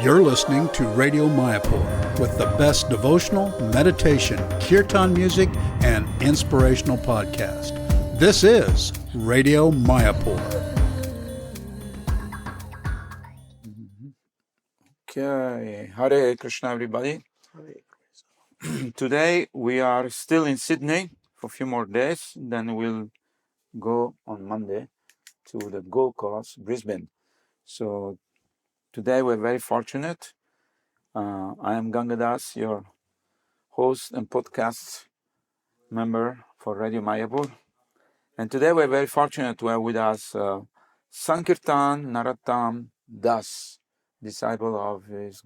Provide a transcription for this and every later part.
You're listening to Radio Mayapur with the best devotional, meditation, kirtan music, and inspirational podcast. This is Radio Mayapur. Okay, Hare Krishna, everybody. Today we are still in Sydney for a few more days. Then we'll go on Monday to the Gold Coast, Brisbane. So today we're very fortunate. I am Gangadas, your host and podcast member for Radio Mayapur. And today we're very fortunate to have with us Sankirtan Narottam Das, disciple of His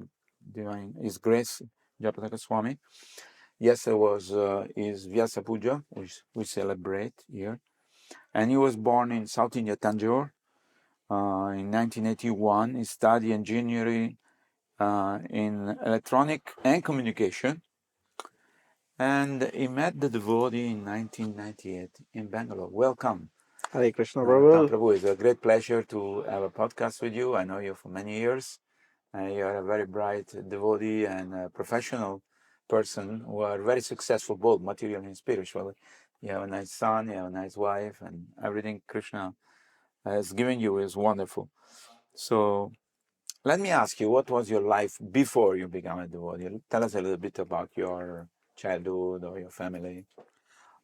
Grace Japataka Swami. Yesterday was his Vyasa Puja, which we celebrate here. And he was born in South India, Tanjore, in 1981. He studied engineering in electronic and communication. And he met the devotee in 1998 in Bangalore. Welcome. Hare Krishna, Prabhu. Prabhu, it's a great pleasure to have a podcast with you. I know you for many years. You are a very bright devotee and a professional person who are very successful, both materially and spiritually. You have a nice son, you have a nice wife, and everything Krishna has given you is wonderful. So let me ask you, what was your life before you became a devotee? Tell us a little bit about your childhood or your family.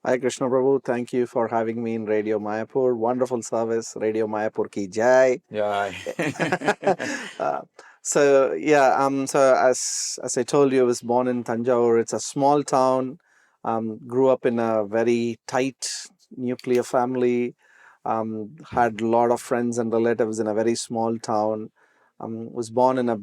Hare Krishna, Prabhu. Thank you for having me in Radio Mayapur. Wonderful service. Radio Mayapur ki jai. Yeah. So as I told you, I was born in Tanjore. It's a small town. Grew up in a very tight nuclear family. Had a lot of friends and relatives in a very small town. Was born in a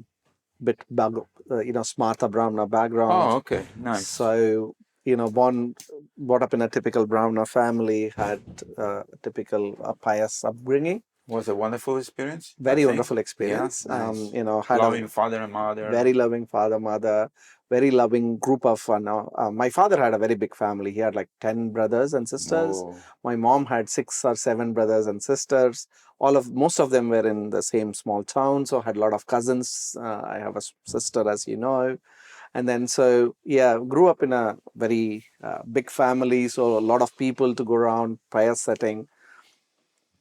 bit Smarta Brahmana background. Oh, okay, nice. So brought up in a typical Brahmana family, had a typical pious upbringing. Was a wonderful experience. Very wonderful experience. Yeah, nice. Had loving father and mother. Very loving father, mother. Very loving group of. My father had a very big family. He had like 10 brothers and sisters. Oh. My mom had 6 or 7 brothers and sisters. Most of them were in the same small town. So I had a lot of cousins. I have a sister, as you know. And then, grew up in a very big family. So a lot of people to go around, pious setting.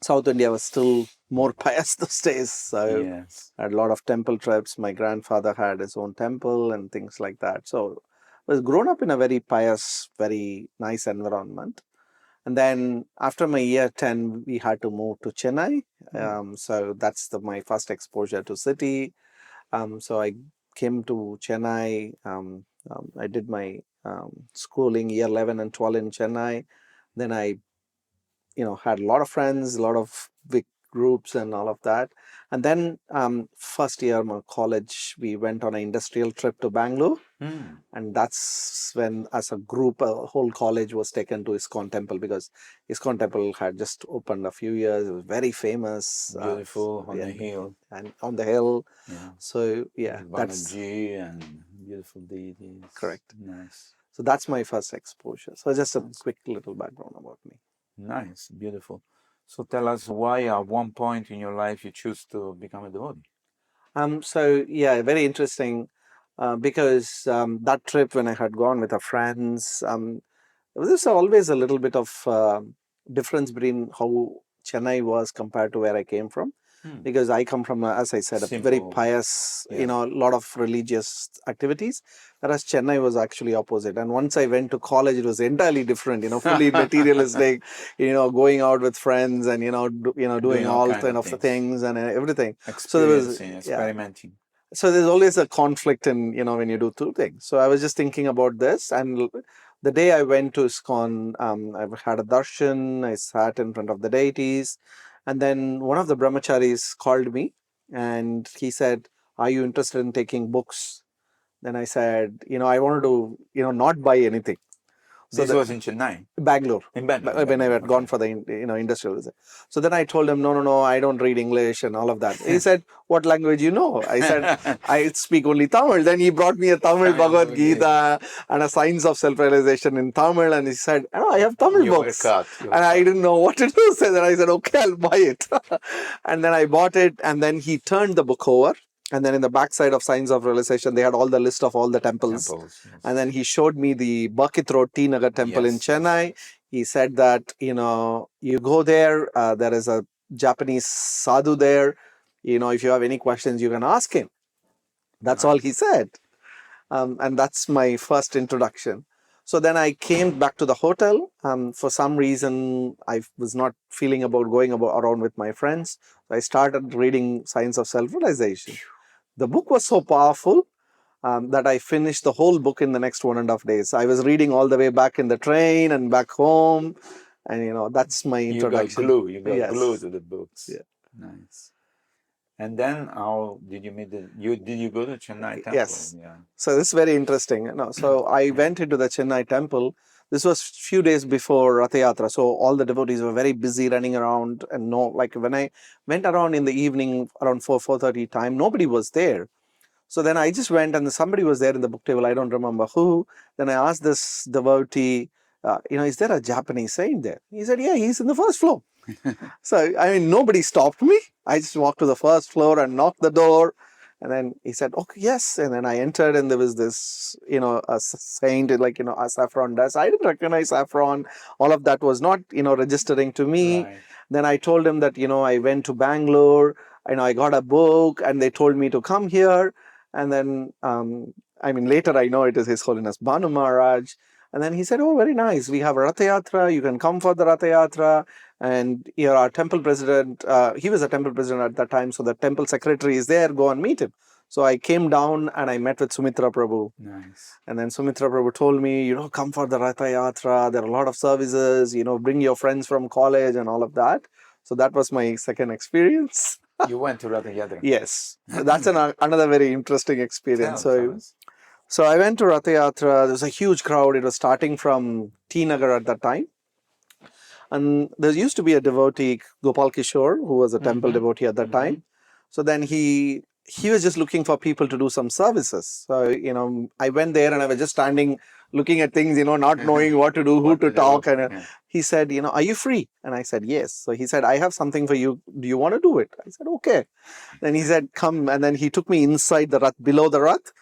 South India was still more pious those days. So yes. I had a lot of temple trips. My grandfather had his own temple and things like that. So I was grown up in a very pious, very nice environment. And then after my year 10, we had to move to Chennai. So that's my first exposure to city. So I came to Chennai. I did my schooling year 11 and 12 in Chennai. Then I, had a lot of friends, a lot of big groups and all of that. And then first year of my college, we went on an industrial trip to Bangalore. And that's when, as a group, a whole college was taken to ISKCON temple, because ISKCON temple had just opened a few years. It was very famous. Beautiful on the hill. And on the hill. Yeah. So, that's and beautiful deities. Correct. Nice. So that's my first exposure. So just a quick little background about me. Nice, beautiful. So tell us why at one point in your life you choose to become a devotee. Very interesting. Because that trip when I had gone with our friends, there's always a little bit of difference between how Chennai was compared to where I came from. Because I come from, as I said, a very pious, a lot of religious activities, whereas Chennai was actually opposite. And once I went to college, it was entirely different, fully materialistic, going out with friends and, doing all kind of things and everything. So there was experimenting. So there's always a conflict in, when you do two things. So I was just thinking about this. And the day I went to ISKCON, I had a darshan, I sat in front of the deities. And then one of the brahmacharis called me and he said, "Are you interested in taking books?" Then I said, I wanted to, not buy anything. So this was in Chennai? Bangalore. In Bangalore. When I had gone for the, industrial visit. So then I told him, no, I don't read English and all of that. He said, "What language you know?" I said, "I speak only Tamil." Then he brought me a Tamil Bhagavad Gita and a Science of Self-Realization in Tamil. And he said, "I have Tamil books." And I didn't know what to do. So then I said, "Okay, I'll buy it." And then I bought it. And then he turned the book over. And then in the backside of Signs of Realization, they had all the list of all the temples. Temples. Yes. And then he showed me the Bakit Road T Nagar temple in Yes, Chennai. yes. He said that, you go there, there is a Japanese sadhu there. If you have any questions, you can ask him. That's all he said. And that's my first introduction. So then I came back to the hotel. For some reason, I was not feeling about going around with my friends. So I started reading Science of Self-Realization. The book was so powerful that I finished the whole book in the next 1.5 days. I was reading all the way back in the train and back home. And, that's my introduction. You got glue to the books. Yeah. Nice. And then how did you meet did you go to Chennai temple? Yes. Yeah. So this is very interesting. So I went into the Chennai temple. This was few days before Rath Yatra. So all the devotees were very busy running around, and when I went around in the evening around 4:30 time, nobody was there. So then I just went, and somebody was there in the book table. I don't remember who. Then I asked this devotee, is there a Japanese saint there? He said, yeah, he's in the first floor. So, nobody stopped me. I just walked to the first floor and knocked the door. And then he said, okay, yes. And then I entered, and there was this, a saint, a saffron dress. I didn't recognize saffron. All of that was not, registering to me. Right. Then I told him that, I went to Bangalore, I got a book, and they told me to come here. And then, later I know it is His Holiness Bhanu Maharaj. And then he said, oh, very nice. We have a Rath Yatra. You can come for the Rath Yatra. And here our temple president, he was a temple president at that time. So the temple secretary is there. Go and meet him. So I came down and I met with Sumitra Prabhu. Nice. And then Sumitra Prabhu told me, come for the Rath Yatra. There are a lot of services, bring your friends from college and all of that. So that was my second experience. You went to Rath Yatra? Yes. That's another very interesting experience. Tell us. So I went to Rath Yatra. There was a huge crowd. It was starting from T Nagar at that time. And there used to be a devotee, Gopal Kishore, who was a temple devotee at that time. So then he was just looking for people to do some services. So, I went there and I was just standing, looking at things, not knowing what to do, who to talk. And he said, are you free? And I said, yes. So he said, I have something for you. Do you want to do it? I said, okay. Then he said, come. And then he took me inside the Rath, below the Rath.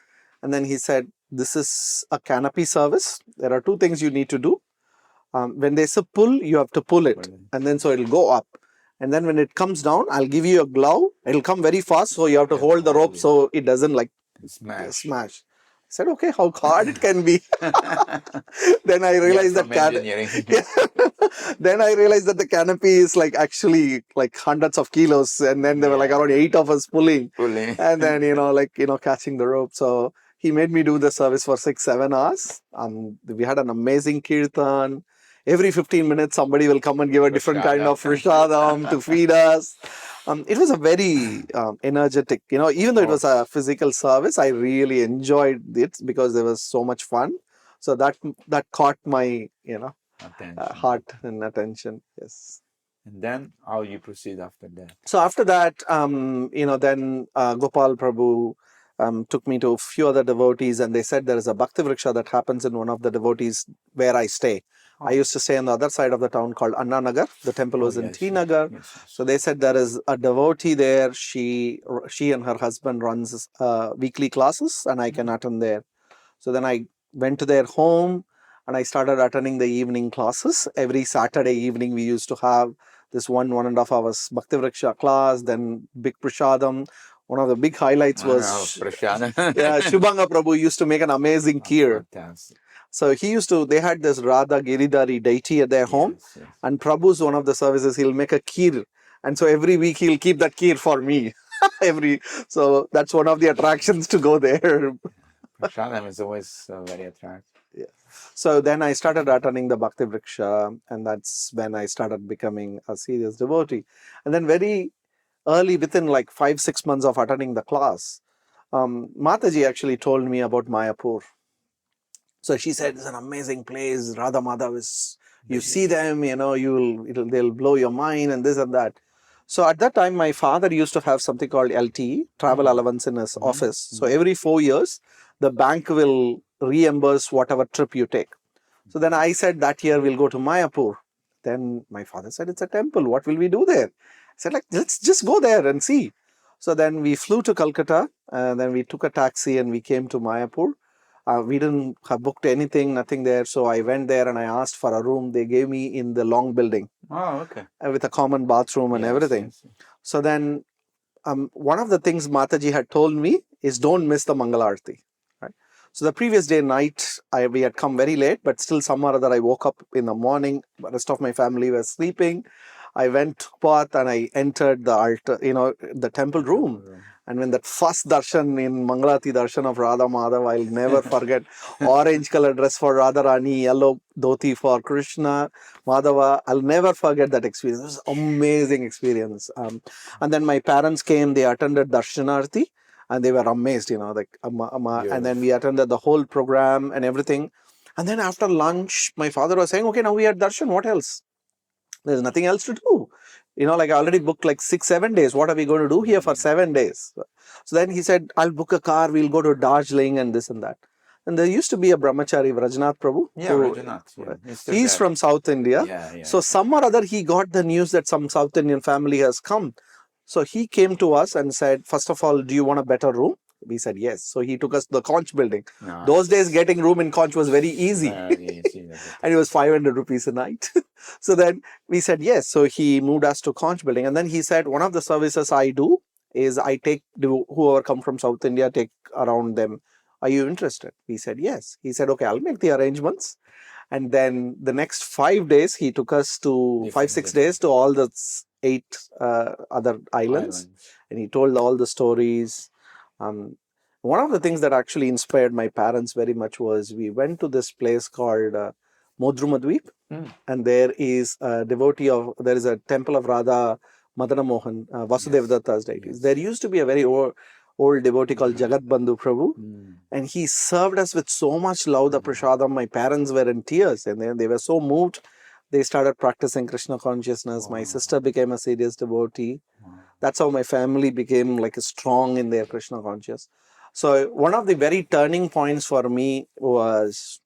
And then he said, this is a canopy service. There are two things you need to do. When they say pull, you have to pull it. And then so it'll go up. And then when it comes down, I'll give you a glove. It'll come very fast. So you have to hold the rope so it doesn't smash. I said, okay, how hard it can be. Then I realized then I realized that the canopy is actually hundreds of kilos. And then there were around 8 of us pulling. And then, catching the rope. So he made me do the service for 6-7 hours. We had an amazing kirtan. Every 15 minutes, somebody will come and give a different kind of prashadam to feed us. It was a very energetic, even though it was a physical service, I really enjoyed it because there was so much fun. So that caught my, heart and attention. Yes. And then how you proceed after that? So after that, then Gopal Prabhu took me to a few other devotees, and they said there is a Bhakti Vriksha that happens in one of the devotees where I stay. I used to stay on the other side of the town called Anna Nagar. The temple was in T Nagar. Yes. So they said there is a devotee there. She and her husband runs weekly classes, and I can attend there. So then I went to their home and I started attending the evening classes. Every Saturday evening we used to have this 1.5 hours Bhakti Vriksha class, then big prashadam. One of the big highlights was Shubhanga Prabhu used to make an amazing kheer. So they had this Radha Giridhari deity at their home. Yes. And Prabhu's one of the services, he'll make a kheer. And so every week he'll keep that kheer for me. So that's one of the attractions to go there. Prashadam is always very attractive. Yeah. So then I started attending the Bhakti Vriksha, and that's when I started becoming a serious devotee. And then very early, within 5-6 months of attending the class, Mataji actually told me about Mayapur. So she said, it's an amazing place. Radha Madhav is, you see them, they'll blow your mind and this and that. So at that time, my father used to have something called LT, travel allowance in his office. So every 4 years, the bank will reimburse whatever trip you take. So then I said that year we'll go to Mayapur. Then my father said, it's a temple. What will we do there? I said, let's just go there and see. So then we flew to Calcutta, and then we took a taxi and we came to Mayapur. We didn't have booked anything, nothing there. So I went there and I asked for a room. They gave me in the long building. Oh, okay. With a common bathroom and everything. Yes. So then one of the things Mataji had told me is don't miss the Mangala Aarti. Right? So the previous day night, we had come very late, but still somehow or other I woke up in the morning. The rest of my family was sleeping. I went to path and I entered the altar, the temple room. And when that first darshan in Mangalati darshan of Radha Madhav, I'll never forget. Orange color dress for Radharani, yellow dhoti for Krishna, Madhava. I'll never forget that experience. It was an amazing experience. And then my parents came, they attended Darshanarti and they were amazed, and then we attended the whole program and everything. And then after lunch, my father was saying, okay, now we had darshan, what else? There's nothing else to do. I already booked like 6-7 days. What are we going to do here for 7 days? So then he said, I'll book a car. We'll go to Darjeeling and this and that. And there used to be a brahmachari, Vrajnath Prabhu. Yeah, Vrajnath. Yeah. He's from South India. Yeah. So some or other, he got the news that some South Indian family has come. So he came to us and said, first of all, do you want a better room? We said yes. So he took us to the Conch building. Nice. Those days, getting room in Conch was very easy. And it was 500 rupees a night. So then we said yes. So he moved us to Conch building. And then he said, one of the services I do is I take whoever come from South India, take around them. Are you interested? We said yes. He said, okay, I'll make the arrangements. And then the next 5 days, he took us to 5-6 days to all the 8 other islands. And he told all the stories. One of the things that actually inspired my parents very much was we went to this place called Modrumadweep, and there is a there is a temple of Radha Madana Mohan, Vasudeva Datta's deities. There used to be a very old devotee called Jagat Bandhu Prabhu, and he served us with so much love, the prasadam. My parents were in tears, and they were so moved. They started practicing Krishna consciousness. My sister became a serious devotee. That's how my family became like strong in their Krishna conscious. So one of the very turning points for me was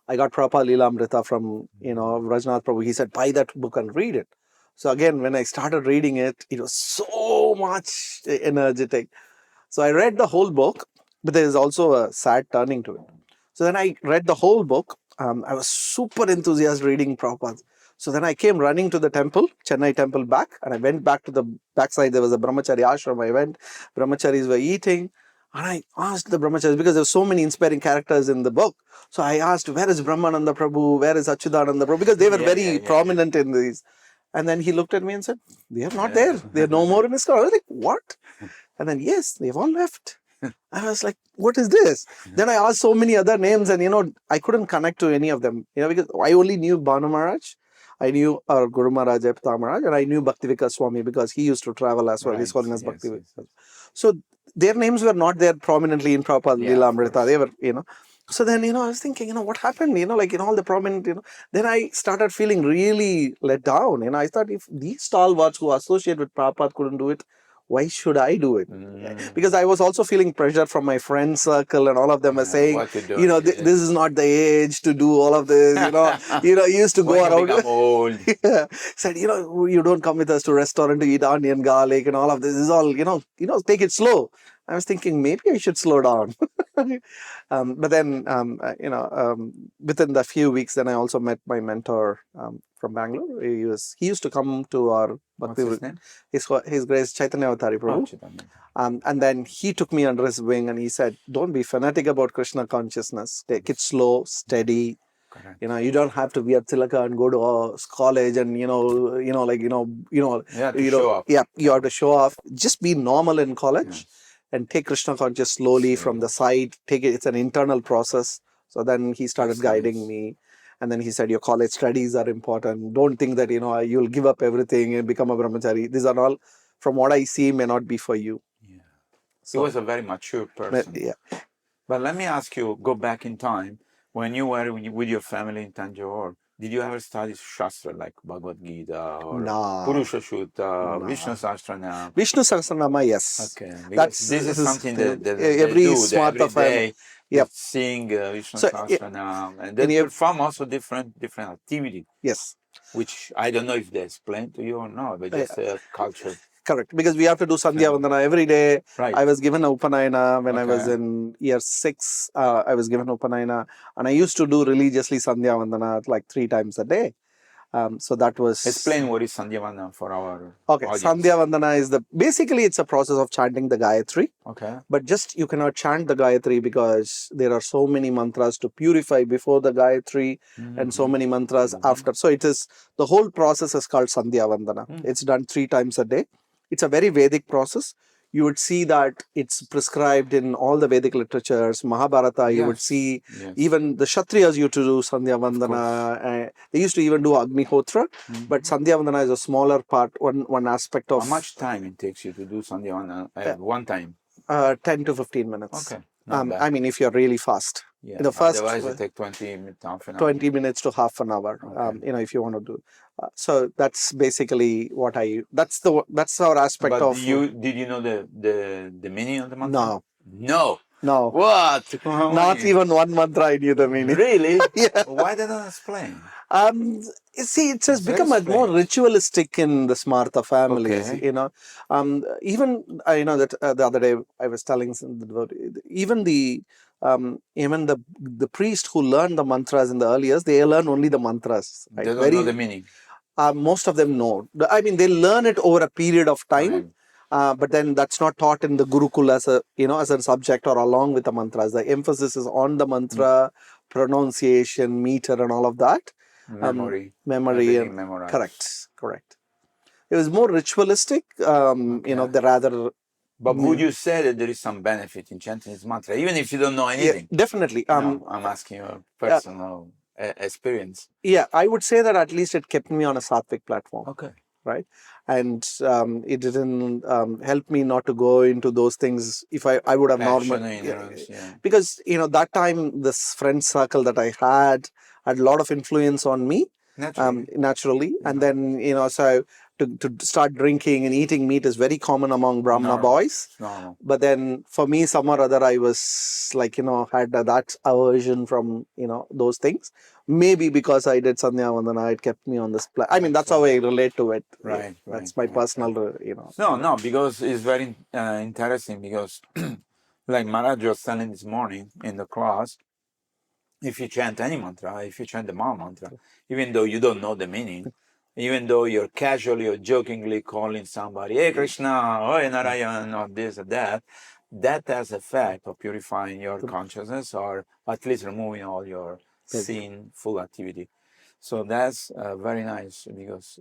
I got Prabhupada Leela Amrita from, Vrajnath Prabhu. He said, buy that book and read it. So again, when I started reading it, it was so much energetic. So I read the whole book, but there is also a sad turning to it. So then I read the whole book. I was super enthusiastic reading Prabhupada. So then I came running to the temple, Chennai temple back, and I went back to the backside. There was a brahmachari ashram. I went, brahmacharis were eating, and I asked the brahmacharis, because there were so many inspiring characters in the book. So I asked, where is Brahmananda Prabhu? Where is Achyutananda Prabhu? Because they were very prominent in these. And then he looked at me and said, they are not there. They are no more in ISKCON. I was like, what? And then, yes, they've all left. I was like, what is this? Then I asked so many other names and, I couldn't connect to any of them, because I only knew Bhanu Maharaj. I knew our Guru Maharaj, Epta Maharaj, and I knew Bhaktivikas Swami because he used to travel as well. His Holiness Bhaktivikas. So their names were not there prominently in Prabhupada Leela Amrita. They were, So then, I was thinking, what happened, in all the prominent, Then I started feeling really let down. I thought if these stalwarts who associate with Prabhupada couldn't do it, why should I do it? Because I was also feeling pressure from my friend circle, and all of them were saying, this is not the age to do all of this. You used to go around. Old. Said, you don't come with us to restaurant to eat onion garlic and all of this. This is all, take it slow. I was thinking maybe I should slow down. But then, within the few weeks, then I also met my mentor from Bangalore. He used to come to our Bhakti. His Grace Chaitanya Avatari Prabhu. And then he took me under his wing and he said, don't be fanatic about Krishna consciousness. Take it slow, steady. Correct. You don't have to wear tilaka and go to college and show off. Yeah, you have to show off. Just be normal in college. And take Krishna conscious slowly from the side. Take it. It's an internal process. So then he started guiding me. And then he said, your college studies are important. Don't think that, you'll give up everything and become a brahmachari. These are all, from what I see, may not be for you. Yeah. So, he was a very mature person. But let me ask you, go back in time. When you were with your family in Tanjore, did you ever study Shastra like Bhagavad Gita or Purusha Sutta, Vishnu Sahasranama? Vishnu Sahasranama, yes. Okay. This is something that every day. Yep. Sing Vishnu Sahasranama. And they perform also different activity. Yes. Which I don't know if they explain to you or not, but just culture. Correct, because we have to do Sandhya Vandana every day. Right. I was given a Upanayana when I was Okay. in year 6. I was given Upanayana, and I used to do religiously Sandhya Vandana like 3 times a day. So that was... Explain what is Sandhya Vandana for our Okay, audience. Sandhya Vandana is basically it's a process of chanting the Gayatri. Okay. But just you cannot chant the Gayatri because there are so many mantras to purify before the Gayatri and so many mantras after. So it is, the whole process is called Sandhya Vandana. It's done 3 times a day. It's a very Vedic process. You would see that it's prescribed in all the Vedic literatures. Mahabharata, you would see even the Kshatriyas used to do Sandhya Vandana. They used to even do Agnihotra. But Sandhya Vandana is a smaller part, one aspect of... How much time it takes you to do Sandhya Vandana one time? 10 to 15 minutes. Okay. Not bad. I mean, if you're really fast. Yeah. In the first, otherwise, it take 20 half an hour. 20 minutes to half an hour. Okay. If you want to do. So that's basically what that's our aspect But of. did you know the meaning of the mantra? No. No. What? Not even one mantra I knew the meaning. Really? Yeah. Why did I explain? You see, it has become more ritualistic in the Smartha families. Okay. Even that the other day I was telling even the priest who learned the mantras in the early years, they learn only the mantras. Right? They don't know the meaning. Most of them know. I mean, they learn it over a period of time. Right. But then that's not taught in the Gurukul as a subject or along with the mantras. The emphasis is on the mantra, pronunciation, meter, and all of that. Memory. And correct. It was more ritualistic. The rather. But would you say that there is some benefit in chanting this mantra, even if you don't know anything? Yeah, definitely. I'm asking your personal experience. Yeah, I would say that at least it kept me on a sattvic platform. Okay. Right, and it didn't help me not to go into those things if I would have normally. Because that time this friend circle that I had a lot of influence on me naturally. And then so to start drinking and eating meat is very common among Brahmana boys. But then for me, some or other, I was like had that aversion from those things. Maybe because I did Sandhya Vandana, it kept me on this. I mean, that's how I relate to it. Right. That's my personal. No, because it's very interesting. Because like Maharaj was telling this morning in the class, if you chant any mantra, if you chant the Maha mantra, even though you don't know the meaning, even though you're casually or jokingly calling somebody, hey Krishna, oh Narayan, or this or that, that has effect of purifying your consciousness or at least removing all your sinful activity. So that's very nice because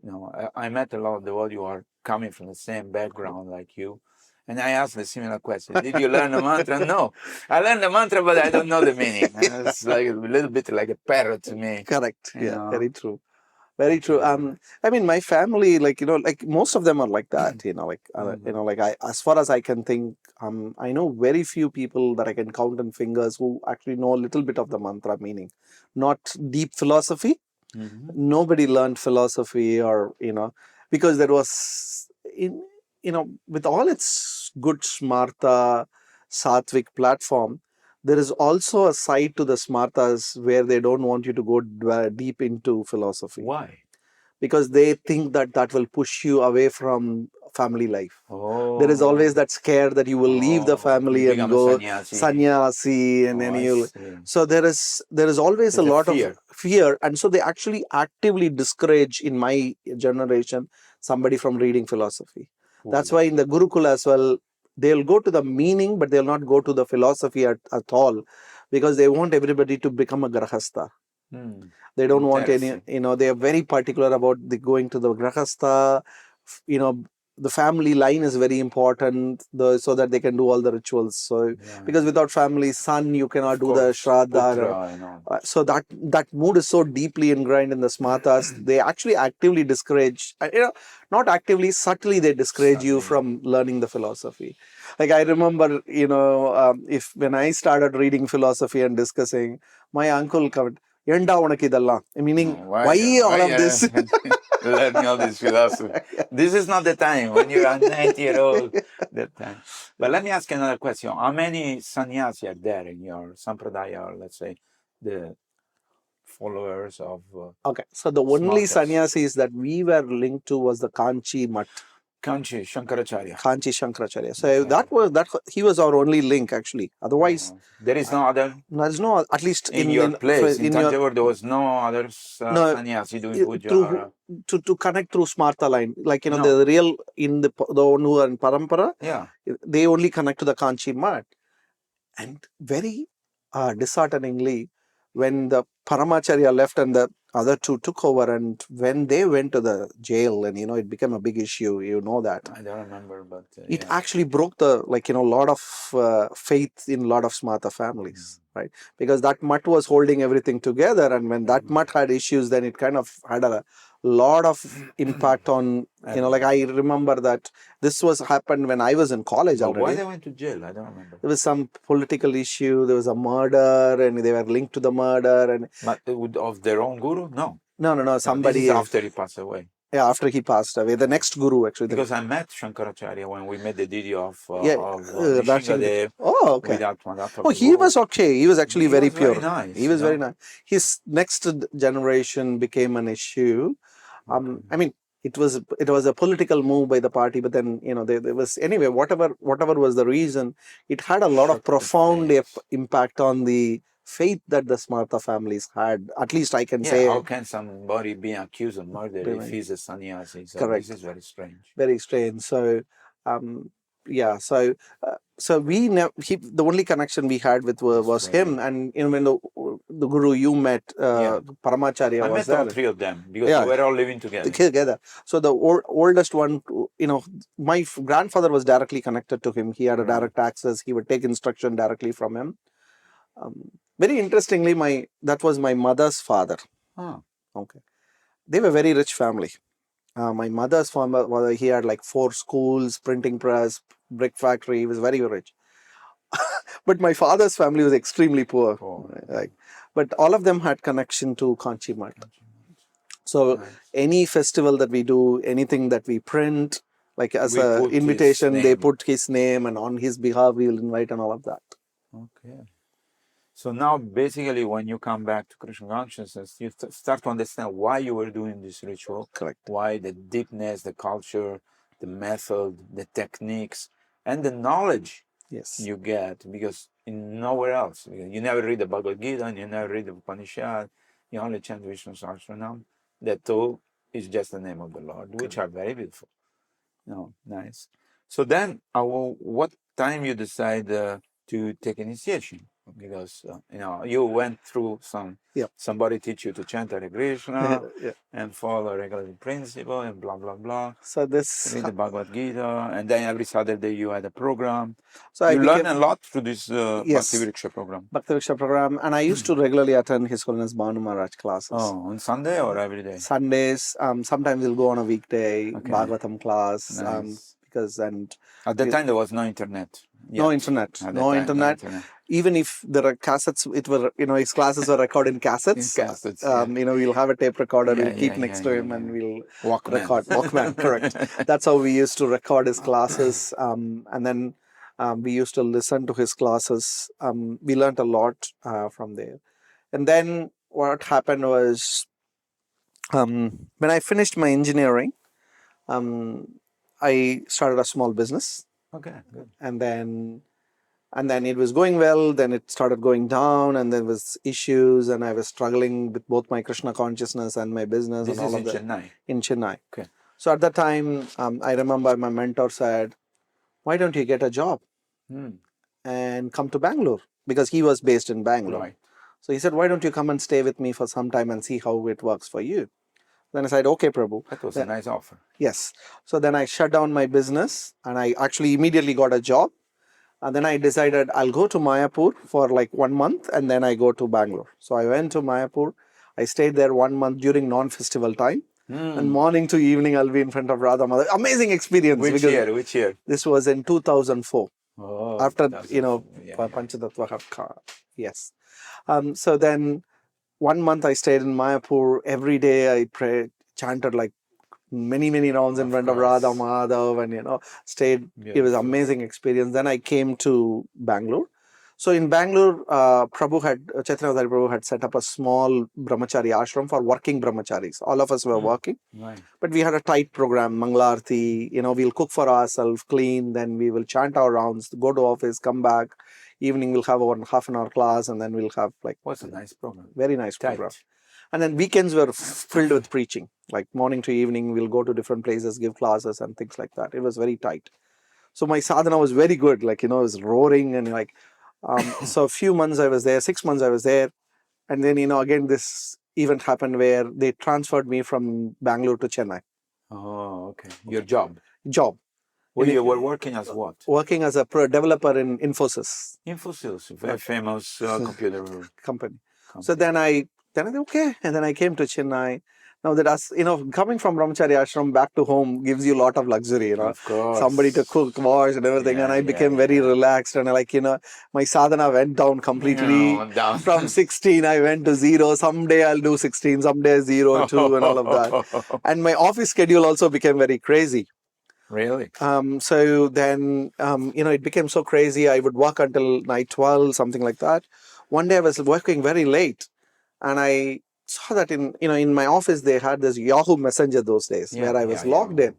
I met a lot of devotees who are coming from the same background like you. And I asked a similar question. Did you learn the mantra? No. I learned the mantra, but I don't know the meaning. It's like a little bit like a parrot to me. Correct. Yeah, very true. Very true. I mean, my family, like most of them are like that. As far as I can think, I know very few people that I can count on fingers who actually know a little bit of the mantra meaning, not deep philosophy. Nobody learned philosophy or because there was with all its good Smartha Sattvic platform, there is also a side to the Smarthas where they don't want you to go deep into philosophy. Why? Because they think that will push you away from family life. There is always that scare that you will leave the family and go sannyasi, and then you'll. So there is always a lot of fear, and so they actually actively discourage in my generation somebody from reading philosophy. That's why in the Gurukul as well, they'll go to the meaning, but they'll not go to the philosophy at all, because they want everybody to become a grahastha. They don't want any, they are very particular about going to the grahastha. The family line is very important, so that they can do all the rituals. So, because without family, son, you cannot do the shraddha. So that mood is so deeply ingrained in the Smarthas. They actually actively discourage, not actively, subtly they discourage you from learning the philosophy. Like I remember, when I started reading philosophy and discussing, my uncle commented, meaning, why all of this? Learning all this philosophy. This is not the time when you're a 90-year-old. That time. But let me ask you another question. How many sannyasi are there in your sampradaya, or let's say the followers of Okay, so the only sannyasis that we were linked to was the Kanchi Mutt. Kanchi Shankaracharya. Kanchi Shankaracharya. So that he was our only link actually. Otherwise, there is no other. There's no, at least in your place in Tanjavur, there was no other no, sannyasi doing puja. To connect through Smartha line, like No. the real the one who are in Parampara, Yeah, they only connect to the Kanchi Math. And very dishearteningly, when the Paramacharya left and the other two took over, and when they went to the jail, and it became a big issue, that. I don't remember, but It actually broke the lot of faith in a lot of Smartha families, right? Because that mutt was holding everything together, and when that mutt had issues, then it kind of had a lot of impact on, like I remember that this was happened when I was in college already. Why they went to jail? I don't remember. There was some political issue, there was a murder, and they were linked to the murder. And but of their own guru? No, somebody. This is after he passed away. Yeah, after he passed away, the next guru actually. Because I met Shankaracharya when we made the video of Rishingadev. Oh, okay. Without Madhava. Oh, he was okay. He was actually very pure. Very nice. He was very nice. His next generation became an issue. I mean, it was a political move by the party, but then there was anyway. Whatever was the reason, it had a lot of profound impact on the faith that the Smartha families had. At least I can say. How can somebody be accused of murder if he's a sannyasi? So correct. This is very strange. Very strange. So, so we the only connection we had with was him, and when the guru you met, Paramacharya I was met there. all three of them because they were all living together. So the oldest one, my grandfather was directly connected to him. He had a direct access. He would take instruction directly from him. Very interestingly, that was my mother's father. Okay, they were a very rich family. My mother's father, he had like 4 schools, printing press, brick factory. He was very rich. But my father's family was extremely poor. But all of them had connection to Kanchi Math. So any festival that we do, anything that we print, like as an invitation, they put his name, and on his behalf we will invite and all of that. Okay. So now, basically, when you come back to Krishna consciousness, you start to understand why you were doing this ritual. Correct. Why the deepness, the culture, the method, the techniques, and the knowledge you get, because in nowhere else. You never read the Bhagavad Gita, and you never read the Upanishad. You only chant Vishnu Sahasranam. That too is just the name of the Lord, which are very beautiful. Nice. So then, what time you decide to take initiation? Because you went through somebody teach you to chant Hare Krishna and follow a regular principle and blah blah blah. So this read the Bhagavad Gita, and then every Saturday you had a program. So you learn a lot through this Bhakti Vriksha program. Bhakti Vriksha program, and I used to regularly attend His Holiness Bhanu Maharaj classes. Oh, on Sunday or every day? Sundays. Sometimes we'll go on a weekday Bhagavatam class. Nice. Because at the time there was no internet. No internet. Even if there are cassettes, his classes were recorded in cassettes. We'll have a tape recorder, we'll keep next to him, and we'll record. Walkman, correct. That's how we used to record his classes. And then we used to listen to his classes. We learned a lot from there. And then what happened was, when I finished my engineering, I started a small business. Okay, good. And then it was going well, then it started going down, and there was issues, and I was struggling with both my Krishna consciousness and my business. This and all is of in that. Chennai? In Chennai. Okay. So at that time, I remember my mentor said, why don't you get a job and come to Bangalore? Because he was based in Bangalore. Right. So he said, why don't you come and stay with me for some time and see how it works for you? Then I said, okay, Prabhu. That was a nice offer. Yes. So then I shut down my business, and I actually immediately got a job. And then I decided I'll go to Mayapur for like 1 month, and then I go to Bangalore. So I went to Mayapur. I stayed there 1 month during non-festival time. And morning to evening, I'll be in front of Radha Mother. Amazing experience. Which year? This was in 2004. Oh, after, Panchatattva have come. Yes. So then 1 month I stayed in Mayapur. Every day I prayed, chanted like many rounds in front of Radha Madhav, and stayed. Beautiful. It was an amazing experience. Then I came to Bangalore. So in Bangalore, Chaitanya Prabhu had set up a small brahmachari ashram for working brahmacharis. All of us were working, Right. but we had a tight program, Mangalarti, we'll cook for ourselves, clean, then we will chant our rounds, go to office, come back. Evening we'll have one half an hour class, and then we'll have What's a nice program? Very nice Tight. program. And then weekends were filled with preaching. Like morning to evening, we'll go to different places, give classes and things like that. It was very tight. So my sadhana was very good. It was roaring and so a few months I was there, 6 months I was there. And then, again, this event happened where they transferred me from Bangalore to Chennai. Oh, okay. Your job? Job. Well, you were working as what? Working as a developer in Infosys. Infosys, very famous computer company. So then I said, okay. And then I came to Chennai. Now that coming from Brahmachari Ashram back to home gives you a lot of luxury, Of course. Somebody to cook, wash and everything. And I became very relaxed and my sadhana went down completely. Down. From 16, I went to 0. Someday I'll do 16, someday 0, 2 and all of that. And my office schedule also became very crazy. Really? So then, it became so crazy. I would work until night 12, something like that. One day I was working very late and I saw that in my office, they had this Yahoo Messenger those days where I was logged in.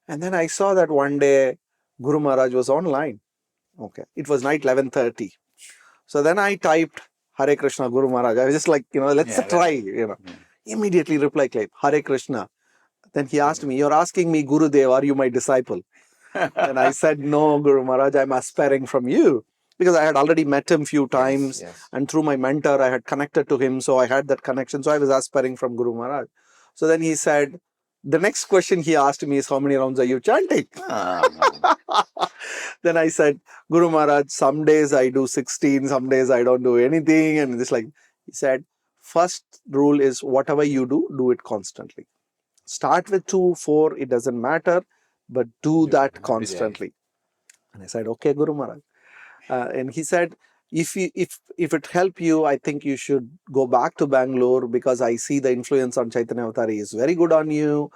And then I saw that one day Guru Maharaj was online. Okay. It was night 11:30. So then I typed Hare Krishna Guru Maharaj. I was just like, let's try, Immediately reply click, Hare Krishna. Then he asked me, you're asking me, Gurudev, are you my disciple? And I said, no, Guru Maharaj, I'm aspiring from you. Because I had already met him few times. Yes. And through my mentor, I had connected to him. So I had that connection. So I was aspiring from Guru Maharaj. So then he said, the next question he asked me is, how many rounds are you chanting? Then I said, Guru Maharaj, some days I do 16, some days I don't do anything. And he said, first rule is whatever you do it constantly. Start with 2, 4, it doesn't matter, but do that constantly. And I said, okay, Guru Maharaj. And he said, if it help you, I think you should go back to Bangalore because I see the influence on Chaitanya Avatari is very good on you.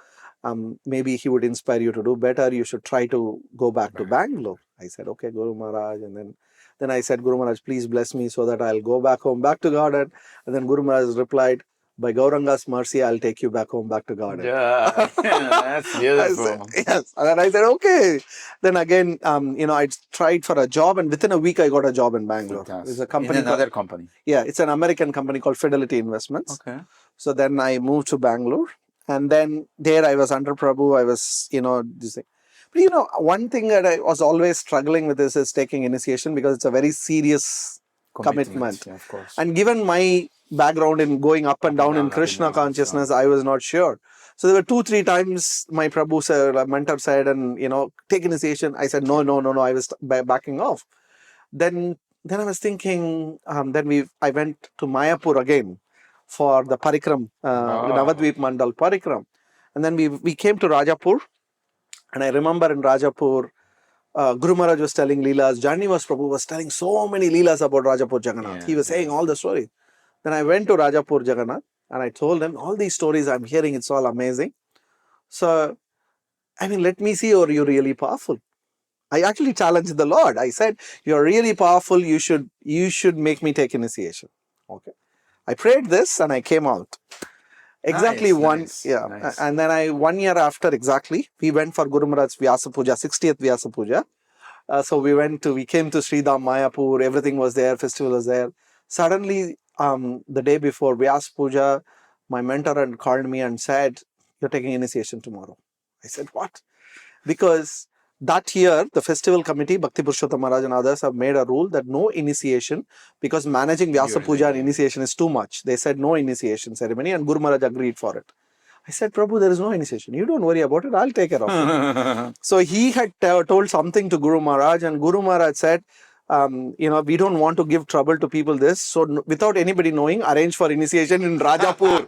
Maybe he would inspire you to do better. You should try to go back to Bangalore. I said, okay, Guru Maharaj. And then I said, Guru Maharaj, please bless me so that I'll go back home, back to Godhead. And then Guru Maharaj replied, by Gauranga's mercy, I'll take you back home, back to Godhead. Yeah, that's beautiful. Yes. And then I said, okay. Then again, I tried for a job and within a week I got a job in Bangalore. It's a company. In another company? Yeah, it's an American company called Fidelity Investments. Okay. So then I moved to Bangalore and then there I was under Prabhu. I was, this thing. But one thing that I was always struggling with is taking initiation because it's a very serious commitment. Yeah, of course. And given my background in going up and down in Krishna consciousness, I was not sure. So there were 2-3 times my Prabhu said, mentor said, and take initiation. I said, no. I was backing off. Then I was thinking, I went to Mayapur again for the Parikram, Navadvip Mandal Parikram. And then we came to Rajapur. And I remember in Rajapur, Guru Maharaj was telling Leelas, Janivas Prabhu was telling so many Leelas about Rajapur Jagannath. He was saying all the stories. Then I went to Rajapur Jagannath and I told them all these stories I'm hearing, it's all amazing. So, let me see, are you really powerful? I actually challenged the Lord. I said, you're really powerful. You should make me take initiation. Okay. I prayed this and I came out. Exactly nice. And then 1 year after exactly, we went for Guru Maharaj's Vyasa Puja, 60th Vyasa Puja. So we came to Sridham, Mayapur, everything was there, festival was there. Suddenly, the day before Vyasa Puja, my mentor had called me and said, you're taking initiation tomorrow. I said, what? Because that year, the festival committee, Bhakti Purushottam Maharaj and others have made a rule that no initiation, because managing Vyasa Puja and initiation is too much. They said no initiation ceremony and Guru Maharaj agreed for it. I said, Prabhu, there is no initiation. You don't worry about it. I'll take care of it. So he had told something to Guru Maharaj and Guru Maharaj said, we don't want to give trouble to people this. So without anybody knowing, arrange for initiation in Rajapur.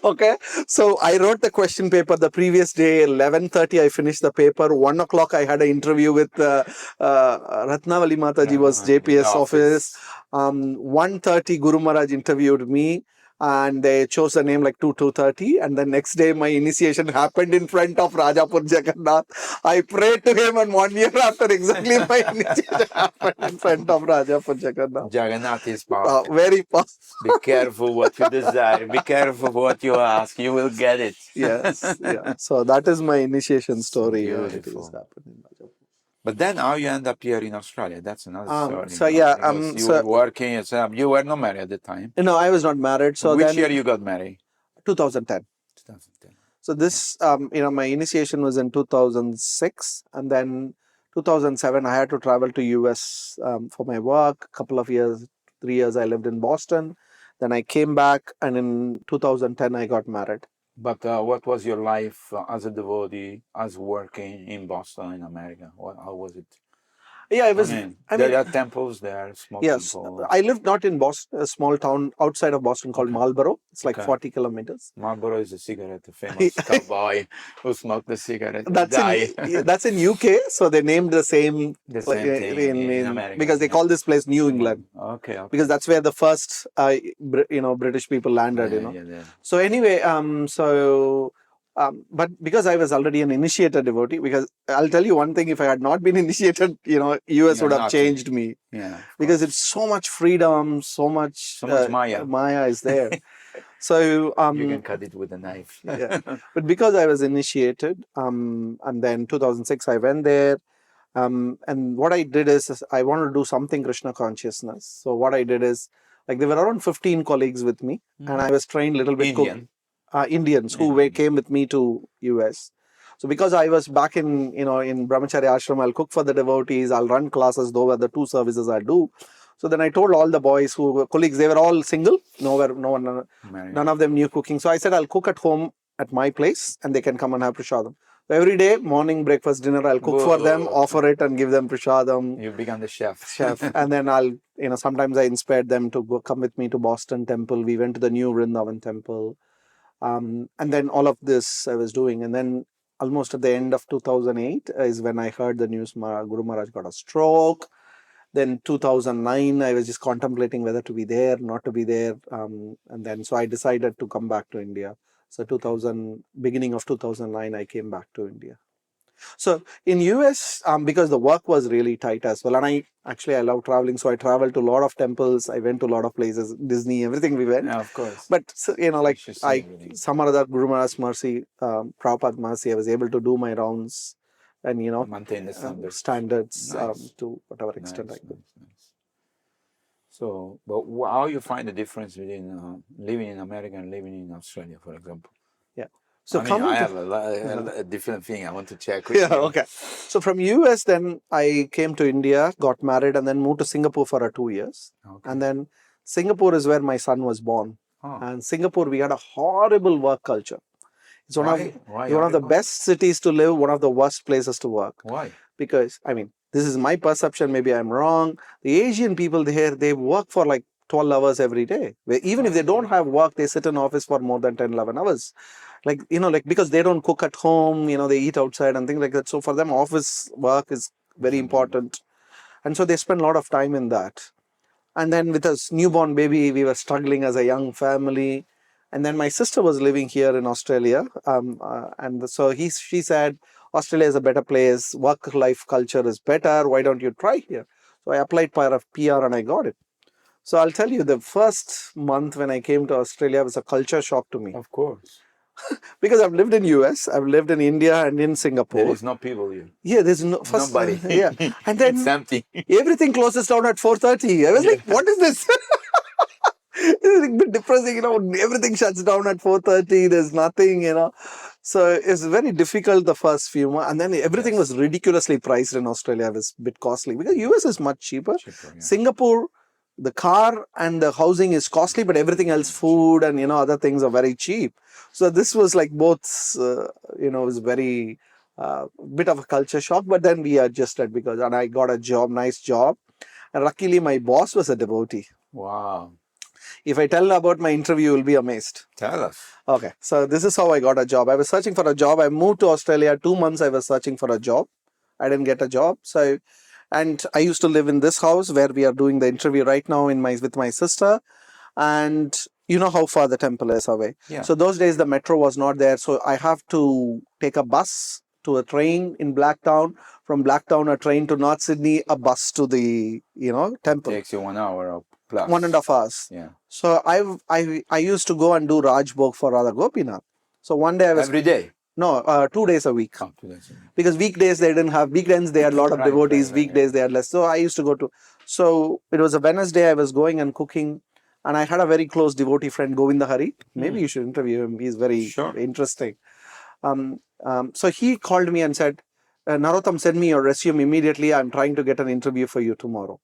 Okay. So I wrote the question paper the previous day, 11:30 I finished the paper. 1 o'clock I had an interview with Ratnavali Mataji was JPS office. 1:30 Guru Maharaj interviewed me. And they chose a name like 2-2-30, and the next day my initiation happened in front of Rajapur Jagannath. I prayed to him, and 1 year after exactly my initiation happened in front of Rajapur Jagannath. Jagannath is powerful. Very powerful. Be careful what you desire. Be careful what you ask. You will get it. Yes, yeah. So that is my initiation story. Beautiful. It has happened in Rajapur. But then how you end up here in Australia? That's another story. So yeah, because you were working, you were not married at the time. No, I was not married. So which year you got married? 2010. 2010. So this, my initiation was in 2006, and then 2007 I had to travel to US for my work. Couple of years, 3 years I lived in Boston. Then I came back, and in 2010 I got married. But what was your life as a devotee, as working in Boston, in America? How was it? Yeah, it was. There are temples there, small temples. I lived not in Boston, a small town outside of Boston called Marlboro. It's like 40 kilometers. Marlboro is a cigarette, a famous cowboy who smoked the cigarette. That's in UK, so they named the same thing in America, because they call this place New England. Okay. Because that's where the first British people landed. So anyway, but because I was already an initiated devotee, because I'll tell you one thing, if I had not been initiated, US would have changed me. Yeah. Because it's so much freedom, so much Maya. Maya is there. So you can cut it with a knife. Yeah. But because I was initiated, and then 2006 I went there. And what I did is I wanted to do something Krishna consciousness. So what I did is, like, there were around 15 colleagues with me, and I was trained a little bit. Indians who came with me to US. So because I was back in Brahmacharya Ashram, I'll cook for the devotees, I'll run classes, those were the 2 services I do. So then I told all the boys who were colleagues, they were all single, none of them knew cooking. So I said, I'll cook at home at my place, and they can come and have prasadam. So every day, morning, breakfast, dinner, I'll cook for them, offer it, and give them prasadam. You become the chef. And then I'll, sometimes I inspired them to come with me to Boston Temple. We went to the new Vrindavan Temple. And then all of this I was doing. And then almost at the end of 2008 is when I heard the news Guru Maharaj got a stroke. Then 2009, I was just contemplating whether to be there, not to be there. And then so I decided to come back to India. So beginning of 2009, I came back to India. So in US, because the work was really tight as well, and I love traveling, so I traveled to a lot of temples, I went to a lot of places, Disney, everything we went. Yeah, of course. But some other Guru Maharaj's mercy, Prabhupada's mercy, I was able to do my rounds and maintain the standards nice. To whatever extent I could. Nice. So, but how you find the difference between living in America and living in Australia, for example? Yeah. So I have a different thing I want to check with you. Okay. So from US, then I came to India, got married, and then moved to Singapore for 2 years. Okay. And then Singapore is where my son was born. Oh. And Singapore, we had a horrible work culture. It's one of the best cities to live, one of the worst places to work. Why? Because, this is my perception, maybe I'm wrong. The Asian people here, they work for like 12 hours every day. Even if they don't have work, they sit in office for more than 10, 11 hours. Because they don't cook at home, they eat outside and things like that. So for them, office work is very important. And so they spend a lot of time in that. And then with a newborn baby, we were struggling as a young family. And then my sister was living here in Australia. And so she said, Australia is a better place. Work-life culture is better. Why don't you try here? So I applied for a PR and I got it. So I'll tell you, the first month when I came to Australia was a culture shock to me. Of course. Because I've lived in US, I've lived in India and in Singapore. There is no people here. Yeah, there's nobody. Yeah. And then it's empty. Everything closes down at 4:30. I was like, what is this? It's a bit depressing, everything shuts down at 4:30. There's nothing, So it's very difficult the first few months. And then everything was ridiculously priced in Australia. It was a bit costly because US is much cheaper. Singapore, the car and the housing is costly, but everything else, food and, other things are very cheap. So this was like both, it was very, bit of a culture shock, but then we adjusted and I got a job, nice job. And luckily my boss was a devotee. Wow. If I tell about my interview, you'll be amazed. Tell us. Okay. So this is how I got a job. I was searching for a job. I moved to Australia. 2 months I was searching for a job. I didn't get a job. And I used to live in this house where we are doing the interview right now with my sister. And you know how far the temple is away. Yeah. So those days the metro was not there. So I have to take a bus to a train in Blacktown. From Blacktown, a train to North Sydney, a bus to the, temple. It takes you 1 hour or plus. 1.5 hours. Yeah. So I used to go and do Rajbhog for Radha Gopinath. So one day I was... Every day? No, 2 days a week. Oh, 2 days a week. Because weekdays they didn't have, weekends they had a lot of devotees, weekdays they had less. So I used to go to... So it was a Wednesday, I was going and cooking. And I had a very close devotee friend, Govinda Hari. Maybe you should interview him. He's very interesting. So he called me and said, Narottam, send me your resume immediately. I'm trying to get an interview for you tomorrow.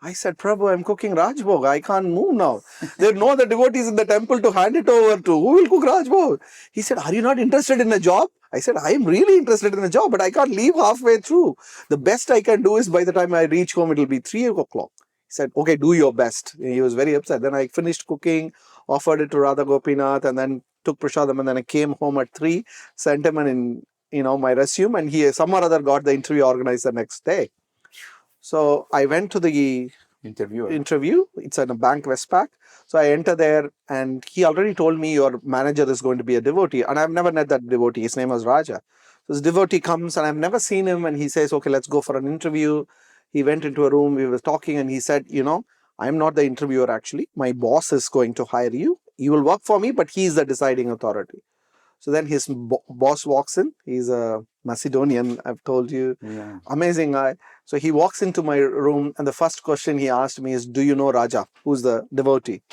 I said, Prabhu, I'm cooking Rajbhog. I can't move now. There are no other devotees in the temple to hand it over to. Who will cook Rajbhog? He said, are you not interested in the job? I said, I am really interested in the job, but I can't leave halfway through. The best I can do is by the time I reach home, it will be 3 o'clock. He said, okay, do your best. He was very upset. Then I finished cooking, offered it to Radha Gopinath, and then took prasadam. And then I came home at 3, sent him my resume, and he some or other got the interview organized the next day. So I went to the interview. It's in a bank Westpac. So I enter there, and he already told me your manager is going to be a devotee. And I've never met that devotee. His name was Raja. So this devotee comes, and I've never seen him. And he says, okay, let's go for an interview. He went into a room. We were talking, and he said, I'm not the interviewer actually. My boss is going to hire you. You will work for me, but he's the deciding authority. So then his boss walks in. He's a Macedonian, I've told you. Yeah. Amazing guy. So he walks into my room, and the first question he asked me is, do you know Raja, who's the devotee?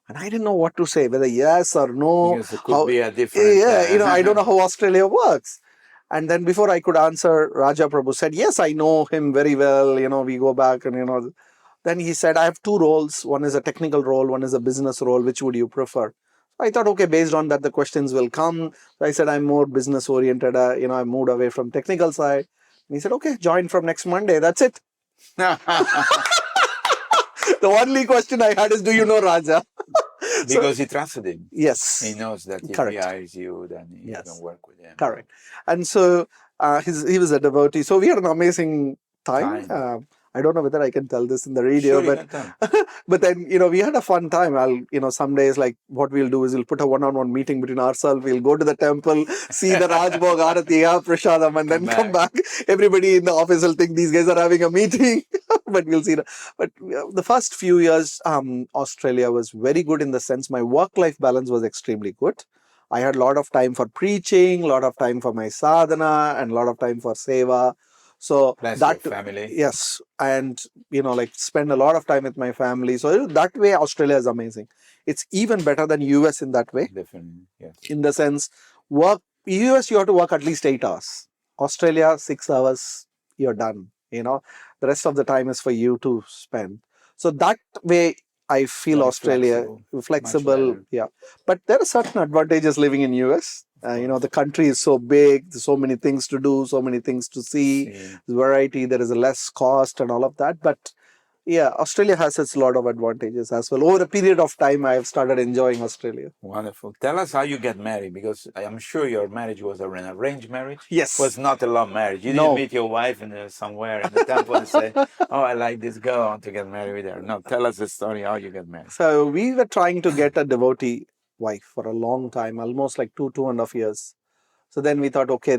And I didn't know what to say, whether yes or no. Because it could be a different... Yeah, I don't know how Australia works. And then before I could answer, Raja Prabhu said, yes, I know him very well. We go back and, Then he said, I have 2 roles. One is a technical role, one is a business role. Which would you prefer? I thought, okay, based on that, the questions will come. So I said, I'm more business oriented. I moved away from technical side. And he said, okay, join from next Monday. That's it. The only question I had is, do you know Raja? Because he trusted him. Yes. He knows that if he hires you, then you can work with him. Correct. And so he was a devotee. So we had an amazing time. I don't know whether I can tell this in the radio, but then, we had a fun time. Some days, like, what we'll do is we'll put a one-on-one meeting between ourselves. We'll go to the temple, see the Rajbhog, Arati, Prasadam, and then come back. Everybody in the office will think these guys are having a meeting, but we'll see. But the first few years, Australia was very good in the sense my work-life balance was extremely good. I had a lot of time for preaching, a lot of time for my sadhana, and a lot of time for seva. So that family. Yes. And, spend a lot of time with my family. So that way, Australia is amazing. It's even better than US in that way. Definitely, yes. In the sense, US, you have to work at least 8 hours. Australia, 6 hours, you're done. The rest of the time is for you to spend. So that way, I feel Australia flexible. Yeah. But there are certain advantages living in US. The country is so big, there's so many things to do, so many things to see, variety, there is a less cost and all of that. But yeah, Australia has its lot of advantages as well. Over a period of time, I have started enjoying Australia. Wonderful. Tell us how you get married, because I am sure your marriage was an arranged marriage. Yes. It was not a love marriage. You didn't meet your wife somewhere in the temple and say, oh, I like this girl, I want to get married with her. No, tell us the story, how you get married. So we were trying to get a devotee wife for a long time, almost like 2.5 years. So then we thought, okay,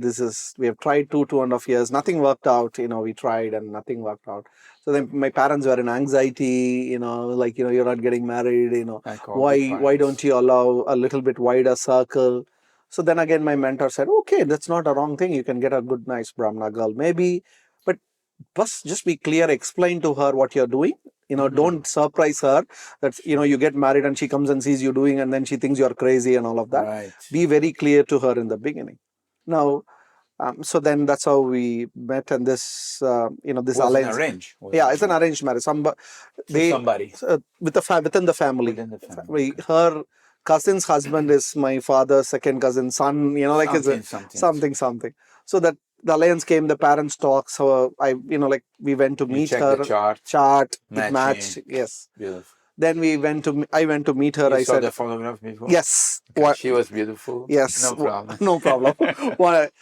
we have tried 2.5 years, nothing worked out. We tried and nothing worked out. So then my parents were in anxiety, you're not getting married, why don't you allow a little bit wider circle? So then again, my mentor said, okay, that's not a wrong thing. You can get a good, nice Brahmana girl, maybe, but just be clear, explain to her what you're doing. Don't surprise her that, you get married and she comes and sees you doing and then she thinks you're crazy and all of that. Right. Be very clear to her in the beginning. Now, so then that's how we met, and this, this alliance. Arranged? It's an arranged marriage. Somebody. Within the family. Her cousin's husband is my father's second cousin's son, something. So that the alliance came, the parents talked. So we went to meet her. The chart. It matched. Yes. Beautiful. Then I went to meet her. You I saw said, the photograph before? yes. Okay, she was beautiful. Yes. No problem. No problem.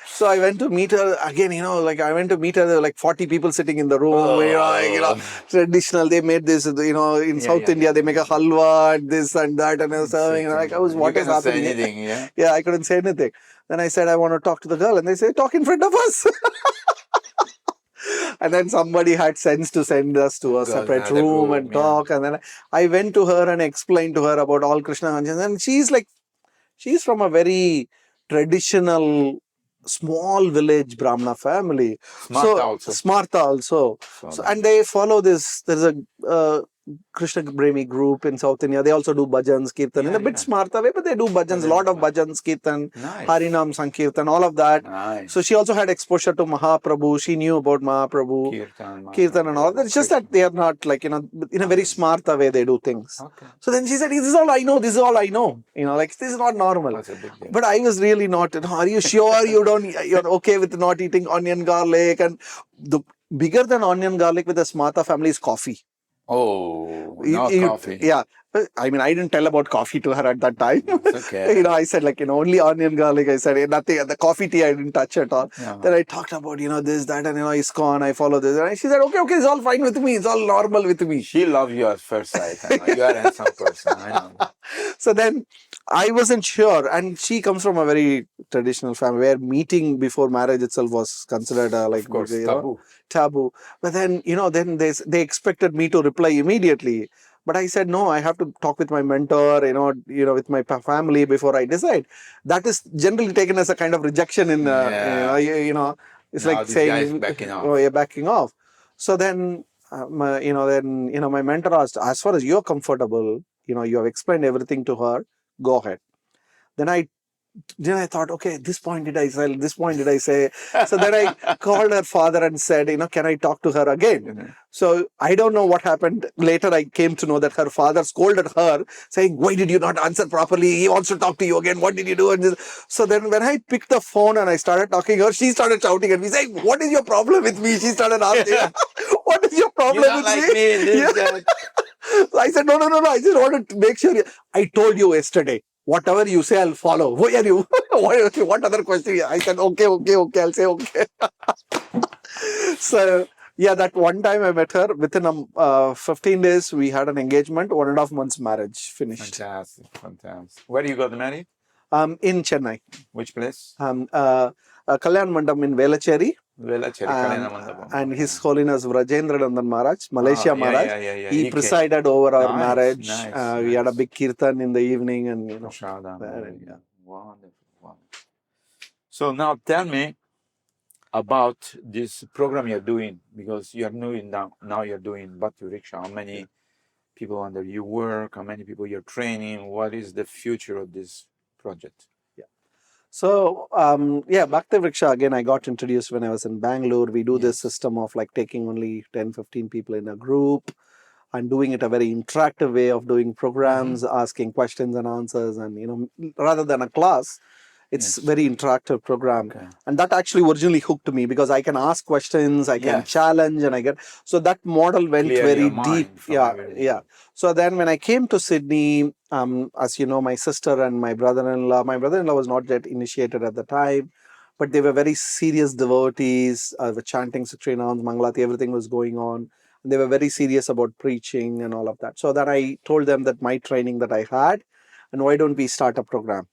So I went to meet her again, like I went to meet her, there were like 40 people sitting in the room, traditional. They made this, in South India, they make a halwa and this and that, and I was serving, like, what is happening? Say anything, yeah? Yeah, I couldn't say anything. Then I said, I want to talk to the girl. And they said, talk in front of us. And then somebody had sense to send us to a separate room and talk. And then I went to her and explained to her about all Krishna consciousness. And she's from a very traditional, small village Brahmana family. Smartha also. So, and they follow this. There's a Krishna Brahmi group in South India. They also do bhajans, kirtan in a bit smartha way, but they do bhajans, a lot of bhajans, kirtan, Harinam, Sankirtan, all of that. So she also had exposure to Mahaprabhu. She knew about Mahaprabhu, Kirtan and all that. It's just that they are not in a very smartha way they do things. So then she said, this is all I know, this is all I know. This is not normal. But I was really not, are you sure you're okay with not eating onion, garlic? And the bigger than onion, garlic with the smartha family is coffee. Oh, coffee. Yeah. I mean, I didn't tell about coffee to her at that time. Okay. I said only onion, garlic. I said nothing. The coffee tea, I didn't touch at all. Then I talked about, this, that, and, ISKCON, I follow this. And she said, okay, it's all fine with me. It's all normal with me. She loved you at first sight. You are a handsome person. I know. So then I wasn't sure. And she comes from a very traditional family where meeting before marriage itself was considered taboo. But then, then they expected me to reply immediately. But I said, no, I have to talk with my mentor, with my family before I decide. That is generally taken as a kind of rejection in, it's like saying, backing off. Oh, you're backing off. So then, my mentor asked, as far as you're comfortable, you have explained everything to her, go ahead. Then I thought, okay, this point did I say. So then I called her father and said, can I talk to her again? So I don't know what happened. Later I came to know that her father scolded her, saying, why did you not answer properly? He wants to talk to you again. What did you do? And so then when I picked the phone and I started talking to her, she started shouting at me, saying, what is your problem with me? She started asking, what is your problem with me? So I said, no. I just wanted to make sure. I told you yesterday. Whatever you say, I'll follow. Who are you? What other question? I said, okay, I'll say okay. So, that one time I met her, within 15 days, we had an engagement, 1.5 months marriage finished. Fantastic. Where do you got married? In Chennai. Which place? Kalyan Mandam in Velachery. And His Holiness Vrajendra Nandan Maharaj, Malaysia Maharaj, he presided over our marriage. We had a big kirtan in the evening, and Wonderful. So now tell me about this program you're doing, because you're doing now you're doing Bhakti Vriksha. How many people under you work? How many people you're training? What is the future of this project? So, Bhakti Vriksha, again, I got introduced when I was in Bangalore. We do this system of taking only 10, 15 people in a group and doing it a very interactive way of doing programs, asking questions and answers, and, rather than a class, it's very interactive program. And that actually originally hooked me because I can ask questions, I can challenge, and so that model went very deep. So then when I came to Sydney, as you know, my sister and my brother-in-law was not yet initiated at the time, but they were very serious devotees, were chanting Sutrinams, Mangalati, everything was going on. And they were very serious about preaching and all of that. So then I told them that my training that I had, and why don't we start a program?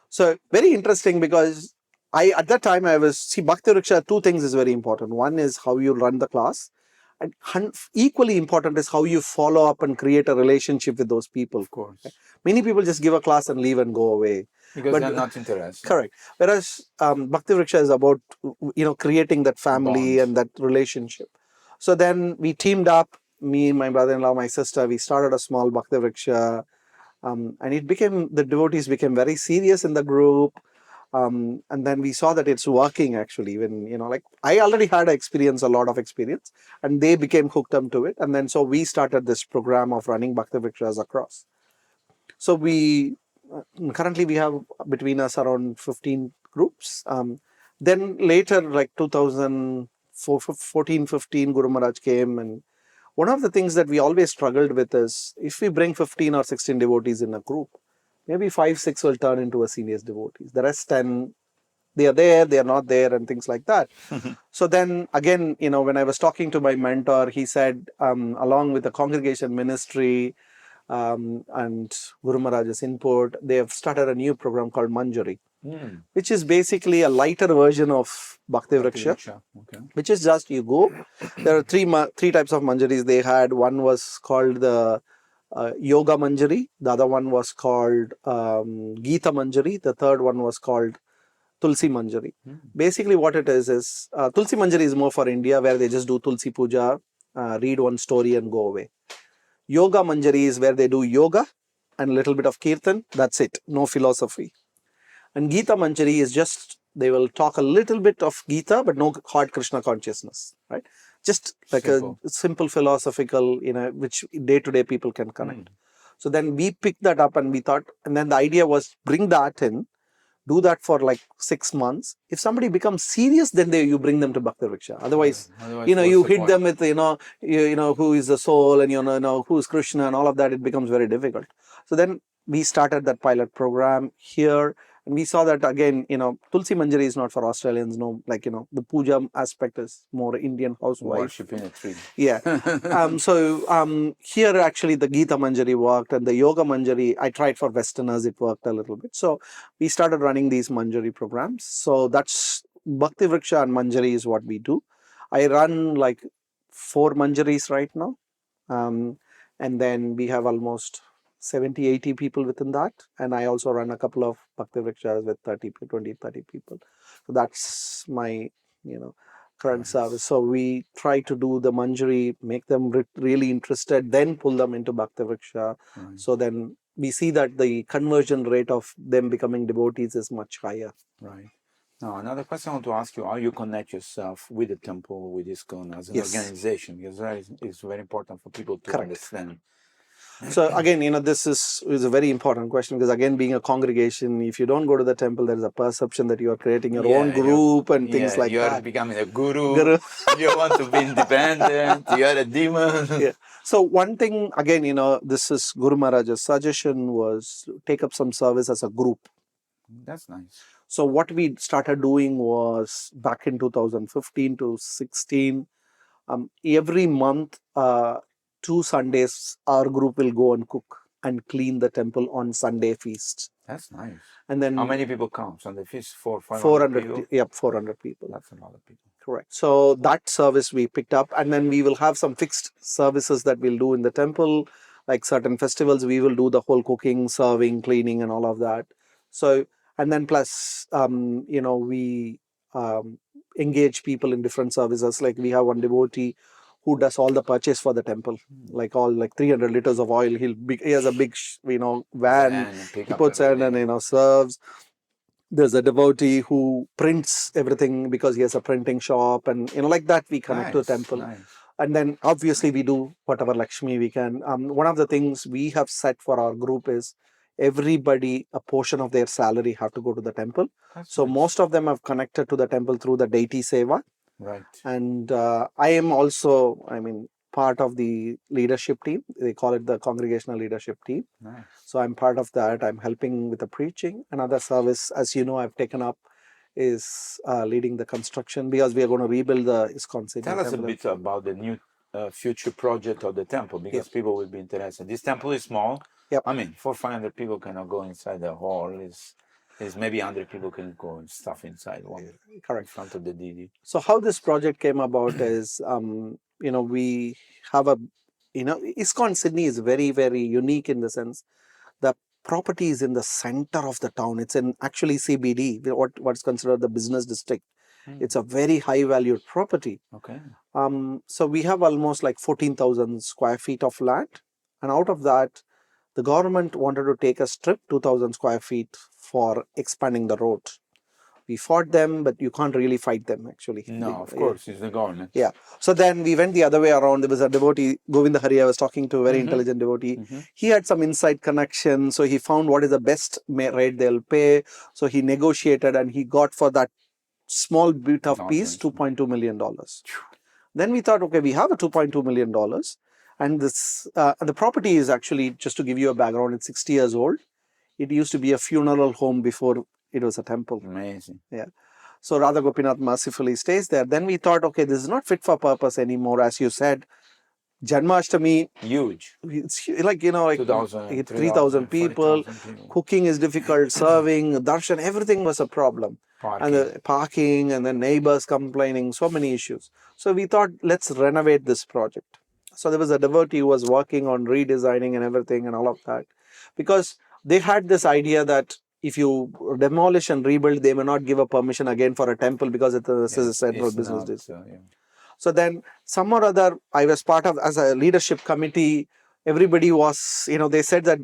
So very interesting, because at that time Bhakti Vriksha, two things is very important. One is how you run the class, and equally important is how you follow up and create a relationship with those people. Of course. Many people just give a class and leave and go away. Because they're not interested. Correct. Whereas Bhakti Vriksha is about, creating that family and that relationship. So then we teamed up, me, my brother-in-law, my sister, we started a small Bhakti Vriksha. And the devotees became very serious in the group. And then we saw that it's working actually. When, I already had a lot of experience, and they became hooked up to it. And then, so we started this program of running Bhakti Vrikshas across. So currently we have between us around 15 groups. Then later, 2014, 15, Guru Maharaj came, and one of the things that we always struggled with is if we bring 15 or 16 devotees in a group, maybe 5, 6 will turn into a senior devotees. The rest 10, they are there, they are not there, and things like that. So then again, when I was talking to my mentor, he said, along with the congregation ministry and Guru Maharaj's input, they have started a new program called Manjari, which is basically a lighter version of Bhakti Vriksha, which is just you go. There are three types of Manjaris they had. One was called the Yoga Manjari. The other one was called Gita Manjari. The third one was called Tulsi Manjari. Basically what it is Tulsi Manjari is more for India, where they just do Tulsi Puja, read one story and go away. Yoga Manjari is where they do yoga and a little bit of kirtan. That's it. No philosophy. And Gita Manjari is just, they will talk a little bit of Gita, but no hard Krishna consciousness, right? Just like a simple philosophical, which day-to-day people can connect. So then we picked that up and we thought, and then the idea was bring that in, do that for like 6 months. If somebody becomes serious, then you bring them to Bhakti Vriksha. Otherwise, you hit them with, who is the soul and who is Krishna and all of that, it becomes very difficult. So then we started that pilot program here. And we saw that again, Tulsi Manjari is not for Australians, the puja aspect is more Indian housewife. Worship in a tree. Yeah. So here actually the Gita Manjari worked, and the Yoga Manjari, I tried for Westerners, it worked a little bit. So we started running these Manjari programs. So that's Bhakti Vriksha and Manjari is what we do. I run like 4 Manjaris right now. And then we have almost 70, 80 people within that. And I also run a couple of Bhakti Vrikshas with 20, 30 people. So that's my, current service. So we try to do the Manjari, make them really interested, then pull them into Bhakti Vriksha. So then we see that the conversion rate of them becoming devotees is much higher. Right. Now, another question I want to ask you, how you connect yourself with the temple, with ISKCON as an organization? Because that is very important for people to understand. So again, this is a very important question, because again, being a congregation, if you don't go to the temple, there is a perception that you are creating your own group and things like that. You are becoming a guru. You want to be independent. You are a demon. So one thing, again, this is Guru Maharaj's suggestion, was take up some service as a group. That's nice. So what we started doing was back in 2015 to 16, every month, 2 Sundays, our group will go and cook and clean the temple on Sunday feasts. That's nice. And then how many people come? Sunday feast? 400 people? Yep, 400 people. That's a lot of people. Correct. So that service we picked up, and then we will have some fixed services that we'll do in the temple. Like certain festivals, we will do the whole cooking, serving, cleaning and all of that. So, and then plus, we engage people in different services. Like we have one devotee who does all the purchase for the temple, like 300 liters of oil. He has a big, van, he puts in and, serves. There's a devotee who prints everything because he has a printing shop, and, like that we connect to the temple. Nice. And then obviously we do whatever Lakshmi we can. One of the things we have set for our group is everybody, a portion of their salary have to go to the temple. So most of them have connected to the temple through the deity seva. Right. And I am also, part of the leadership team. They call it the congregational leadership team. Nice. So I'm part of that. I'm helping with the preaching. Another service, as you know, I've taken up is leading the construction, because we are going to rebuild the ISKCON City. Tell us a bit about the new future project of the temple, because people will be interested. This temple is small. Yep. 400-500 people cannot go inside the hall. Is maybe 100 people can go and stuff inside one. Correct. In front of the DD. So how this project came about is, we have ISKCON Sydney is very, very unique in the sense the property is in the center of the town. It's in actually CBD, what's considered the business district. It's a very high valued property. Okay. So we have almost like 14,000 square feet of land. And out of that, the government wanted to take a strip, 2,000 square feet, for expanding the road. We fought them, but you can't really fight them, actually. No, of course, it's the government. Yeah. So then we went the other way around. There was a devotee, Govinda Hari, I was talking to, a very intelligent devotee. He had some inside connection. So he found what is the best rate they'll pay. So he negotiated and he got for that small bit of piece, $2.2 million. Then we thought, okay, we have a $2.2 million. And the property is actually, just to give you a background, it's 60 years old. It used to be a funeral home before it was a temple. Amazing. Yeah. So Radha Gopinath mercifully stays there. Then we thought, okay, this is not fit for purpose anymore. As you said, Janmashtami, Huge. it's like, 2,000, 3,000 people. 40,000 people. Cooking is difficult, serving, darshan, everything was a problem. Parking. And the parking, and then neighbors complaining, so many issues. So we thought, let's renovate this project. So there was a devotee who was working on redesigning and everything and all of that. Because they had this idea that if you demolish and rebuild, they may not give a permission again for a temple because this is a central It's business not, district. yeah. So then some or other, I was part of, as a leadership committee, everybody was, they said that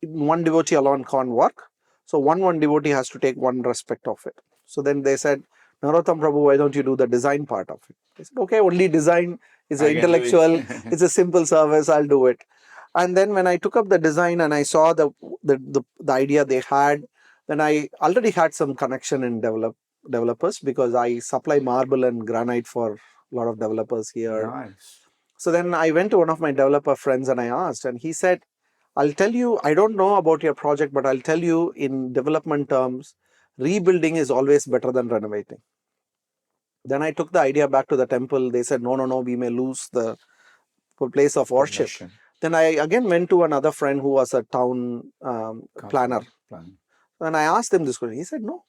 one devotee alone can't work. So one devotee has to take one respect of it. So then they said, Narottam Prabhu, why don't you do the design part of it? I said, okay, only design is I can do intellectual, it. it's a simple service, I'll do it. And then when I took up the design and I saw the idea they had, then I already had some connection in developers, because I supply marble and granite for a lot of developers here. Nice. So then I went to one of my developer friends and I asked, and he said, I'll tell you, I don't know about your project, but I'll tell you in development terms, rebuilding is always better than renovating. Then I took the idea back to the temple. They said, no, we may lose the place of worship. Permission. Then I again went to another friend who was a town planner. And I asked him this question. He said, no.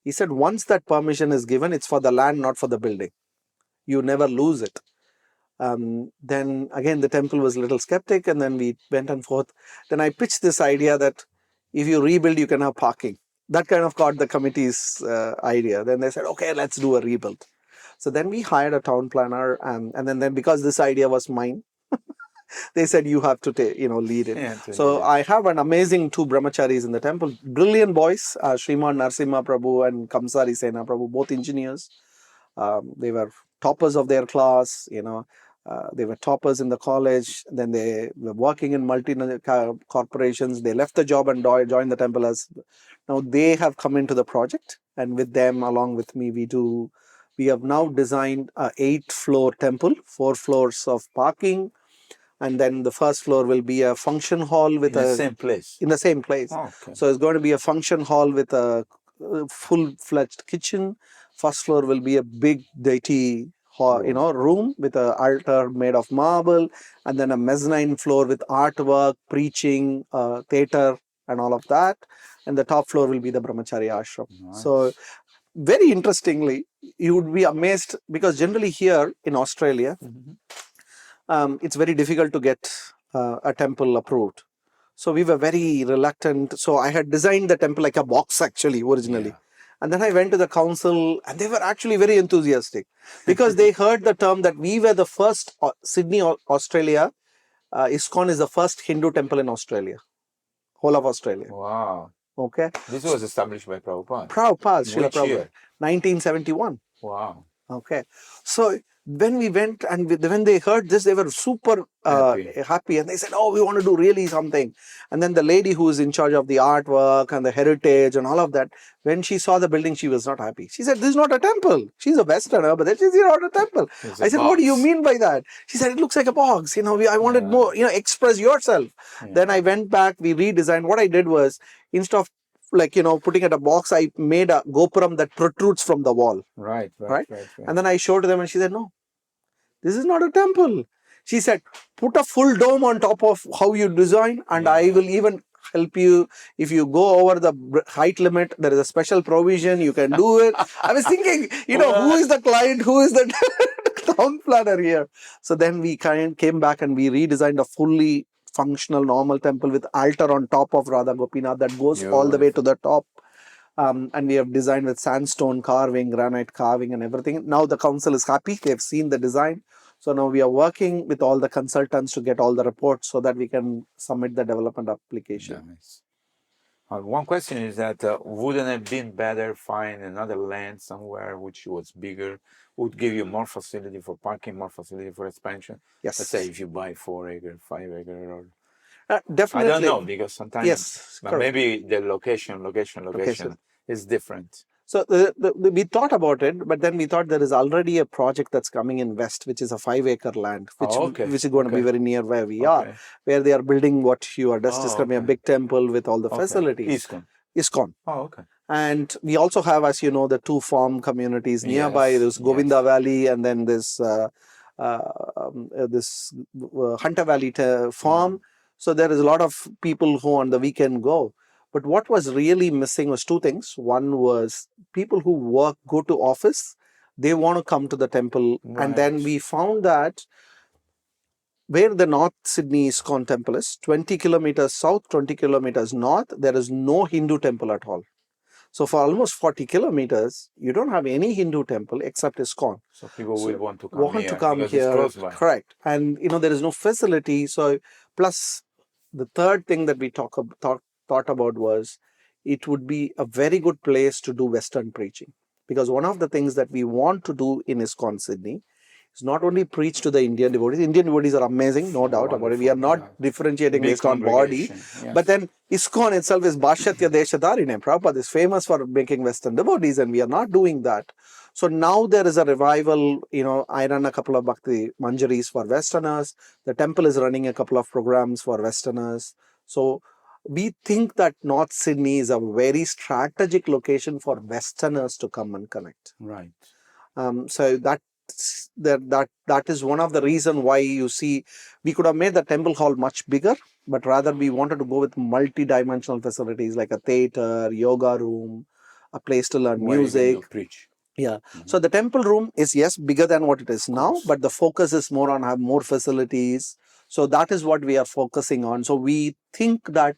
He said, once that permission is given, it's for the land, not for the building. You never lose it. Then again, the temple was a little skeptic, and then we went and forth. Then I pitched this idea that if you rebuild, you can have parking. That kind of caught the committee's idea. Then they said, okay, let's do a rebuild. So then we hired a town planner, and then because this idea was mine, they said, you have to lead it. Yeah, So I have an amazing 2 brahmacharis in the temple, brilliant boys, Sriman Narsimha Prabhu and Kamsari Sena Prabhu, both engineers. They were toppers of their class, they were toppers in the college. Then they were working in corporations. They left the job and joined the temple. Now they have come into the project, and with them, along with me, we have now designed a 8-floor temple, 4 floors of parking. And then the first floor will be a function hall with in the same place. In the same place. Oh, okay. So it's going to be a function hall with a full-fledged kitchen. First floor will be a big deity room with an altar made of marble, and then a mezzanine floor with artwork, preaching, theatre, and all of that. And the top floor will be the brahmacharya ashram. Nice. So very interestingly, you would be amazed, because generally here in Australia, it's very difficult to get a temple approved. So we were very reluctant. So I had designed the temple like a box actually originally. Yeah. And then I went to the council, and they were actually very enthusiastic, because they heard the term that we were the first, Sydney, Australia, ISKCON is the first Hindu temple in Australia, whole of Australia. Wow. Okay. This was established by Prabhupada. Srila Which year? 1971. Wow. Okay. So when we went, and when they heard this, they were super happy, and they said, oh, we want to do really something. And then the lady who is in charge of the artwork and the heritage and all of that, when she saw the building, she was not happy. She said, this is not a temple. She's a Westerner, but this is not a temple. I said, what do you mean by that? She said, it looks like a box. I wanted more, express yourself. Yeah. Then I went back, we redesigned. What I did was, instead of putting it a box, I made a gopuram that protrudes from the wall. Right. And then I showed them, and she said, no, this is not a temple. She said, put a full dome on top of how you design, and I will even help you. If you go over the height limit, there is a special provision, you can do it. I was thinking, who is the client, who is the town planner here? So then we came back and we redesigned a fully functional normal temple with altar on top of Radha Gopinath that goes all the way to the top. And we have designed with sandstone carving, granite carving and everything. Now the council is happy. They've seen the design. So now we are working with all the consultants to get all the reports so that we can submit the development application. Nice. One question is that wouldn't it have been better find another land somewhere which was bigger, would give you more facility for parking, more facility for expansion? Yes. Let's say if you buy 4 acre, 5 acre, or definitely. I don't know, because sometimes yes, maybe the location is different. So we thought about it, but then we thought there is already a project that's coming in West, which is a 5-acre land, which is going to be very near where we are, where they are building what you are just describing, a big temple with all the facilities. ISKCON. Oh, okay. And we also have, as you know, the 2 farm communities nearby. There's Govinda Valley, and then this Hunter Valley farm. So there is a lot of people who on the weekend go. But what was really missing was 2 things. One was people who go to office, they want to come to the temple. Right. And then we found that where the North Sydney ISKCON temple is, 20 kilometers south, 20 kilometers north, there is no Hindu temple at all. So for almost 40 kilometers, you don't have any Hindu temple except ISKCON. So people will want to come here. It's close by. Correct. And there is no facility. So plus the third thing that we thought about was it would be a very good place to do Western preaching. Because one of the things that we want to do in ISKCON Sydney is not only preach to the Indian devotees. Indian devotees are amazing, no doubt about it. We are not differentiating based on body. Yes. But then ISKCON itself is Bhashyatya Deshadarine. Prabhupada is famous for making Western devotees, and we are not doing that. So now there is a revival. I run a couple of Bhakti Manjaris for Westerners. The temple is running a couple of programs for Westerners. So we think that North Sydney is a very strategic location for Westerners to come and connect. Right. So that is one of the reasons why you see we could have made the temple hall much bigger, but rather we wanted to go with multi-dimensional facilities like a theater, yoga room, a place to learn music. Preach. Yeah. Mm-hmm. So the temple room is bigger than what it is now, but the focus is more on have more facilities. So that is what we are focusing on. So we think that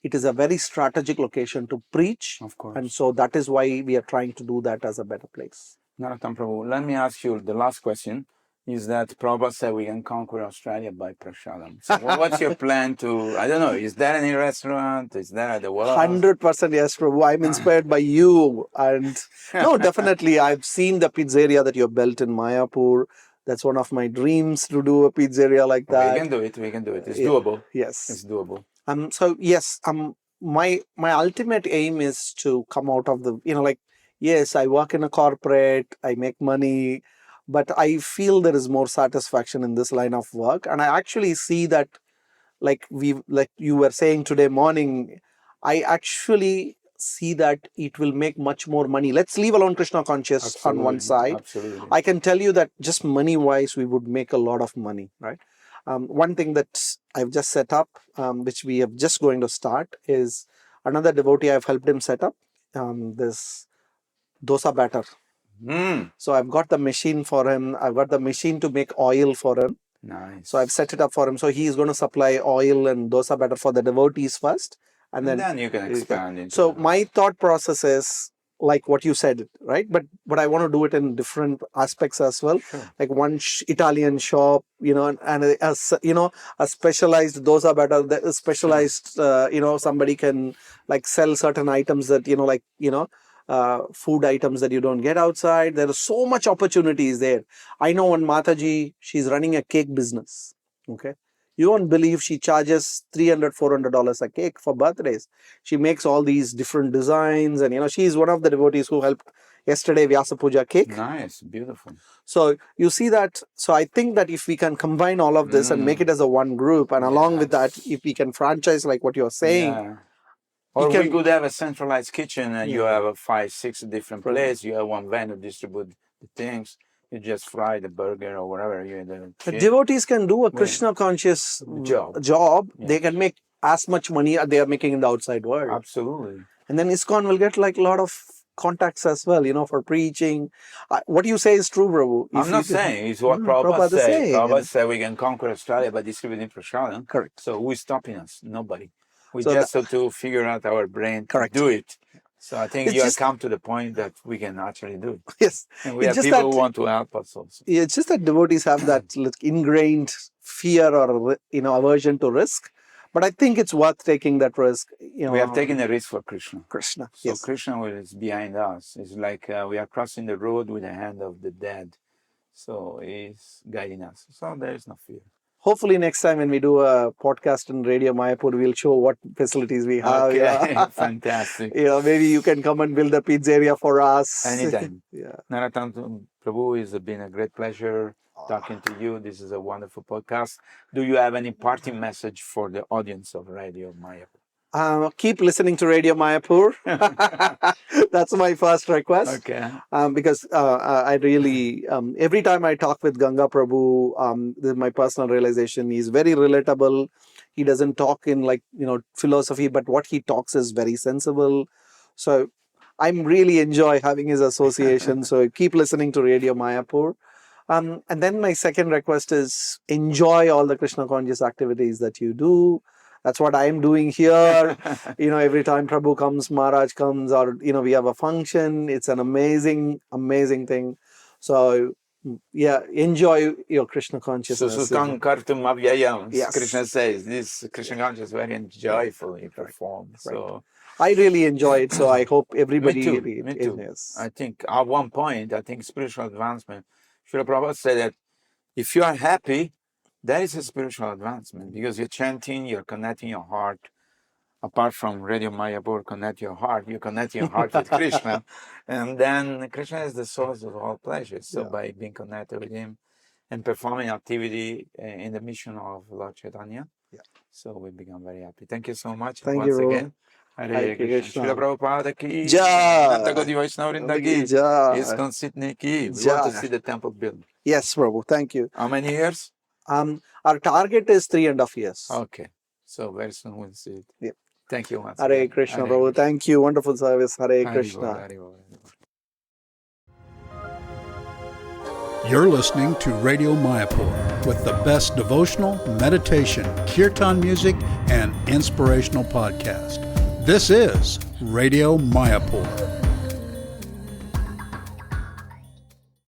it is a very strategic location to preach. Of course. And so that is why we are trying to do that as a better place. Narottam Prabhu, let me ask you the last question. Is that Prabhupada said we can conquer Australia by prasadam. So what's your plan to, I don't know, is there any restaurant? Is there the world? 100% yes, Prabhu. I'm inspired by you. And no, definitely. I've seen the pizzeria that you built in Mayapur. That's one of my dreams to do a pizzeria like that. We can do it. It's doable. Yes. It's doable. So yes, my ultimate aim is to come out of the, yes, I work in a corporate, I make money, but I feel there is more satisfaction in this line of work. And I actually see that, like you were saying today morning, I actually see that it will make much more money. Let's leave alone Krishna conscious on one side. Absolutely. I can tell you that just money-wise, we would make a lot of money, right? One thing that I've just set up, which we are just going to start, is another devotee. I've helped him set up this dosa batter. So I've got the machine for him. I've got the machine to make oil for him. Nice. So I've set it up for him. So he's going to supply oil and dosa batter for the devotees first. And then you can expand into So my thought process is like what you said, right? But I want to do it in different aspects as well. Sure. Like one Italian shop, and a specialized dosa batter, the specialized, somebody can like sell certain items that, food items that you don't get outside. There are so much opportunities there. I know one Mataji, she's running a cake business. Okay. You won't believe she charges $300, $400 a cake for birthdays. She makes all these different designs, and she's one of the devotees who helped yesterday Vyasa Puja cake. Nice, beautiful. So you see that. So I think that if we can combine all of this and make it as a one group, and along with that, if we can franchise like what you're saying. Or we could have a centralized kitchen and you have 5, 6 different places. You have one vendor distribute the things. You just fry the burger or whatever. The devotees can do a Krishna conscious job. Yeah. They can make as much money as they are making in the outside world. Absolutely. And then ISKCON will get like a lot of contacts as well, for preaching. What you say is true, Prabhu. I'm not saying. It's what Prabhupada said. Prabhupada said we can conquer Australia by distributing prasadam. Correct. So who's stopping us? Nobody. We just have to figure out our brain to do it. So I think you have come to the point that we can actually do it. Yes. And we have people who want to help us also. It's just that devotees have that ingrained fear or aversion to risk. But I think it's worth taking that risk. We have taken a risk for Krishna. Krishna. So yes. Krishna is behind us. It's like we are crossing the road with the hand of the dead. So he's guiding us. So there is no fear. hopefully next time when we do a podcast in Radio Mayapur, we'll show what facilities we have. Okay, fantastic. Maybe you can come and build a pizzeria for us. Anytime. Yeah. Narottam Prabhu, it's been a great pleasure talking to you. This is a wonderful podcast. Do you have any parting message for the audience of Radio Mayapur? Keep listening to Radio Mayapur. That's my first request. Okay. Because I really, every time I talk with Ganga Prabhu, this is my personal realization. He's very relatable. He doesn't talk in philosophy, but what he talks is very sensible. So I really enjoy having his association. So keep listening to Radio Mayapur. And then my second request is enjoy all the Krishna conscious activities that you do. That's what I'm doing here. Every time Prabhu comes, Maharaj comes, or, we have a function. It's an amazing, amazing thing. So, yeah, enjoy your Krishna consciousness. So, Sukam Kartum Avyayam. Yes. Krishna says this Krishna consciousness is very joyfully performed. Right. So I really enjoy it. So I hope everybody Me too. Yes. I think at one point, spiritual advancement, Srila Prabhupada said that if you are happy, that is a spiritual advancement because you're chanting, you're connecting your heart. Apart from Radio Mayapur, connect your heart, you connect your heart with Krishna. And then Krishna is the source of all pleasures. So by being connected with him and performing activity in the mission of Lord Chaitanya, so we become very happy. Thank you so much. Thank once you. Again. Hare Krishna. Srila Prabhupada ki. Jai. Nanda Gaudiya Vaishnava Vrinda ki. Jai. ISKCON Sydney ki. We Jai. want to see the temple built. Yes, Prabhu. Thank you. How many years? Our target is 3.5 years. Okay. So very soon we'll see it. Yeah. Thank you once Hare again. Krishna, Hare Prabhu. Krishna. Thank you. Wonderful service. Hare Hare Krishna. Bol, Hare Bol, Hare Bol. You're listening to Radio Mayapur with the best devotional, meditation, kirtan music, and inspirational podcast. This is Radio Mayapur.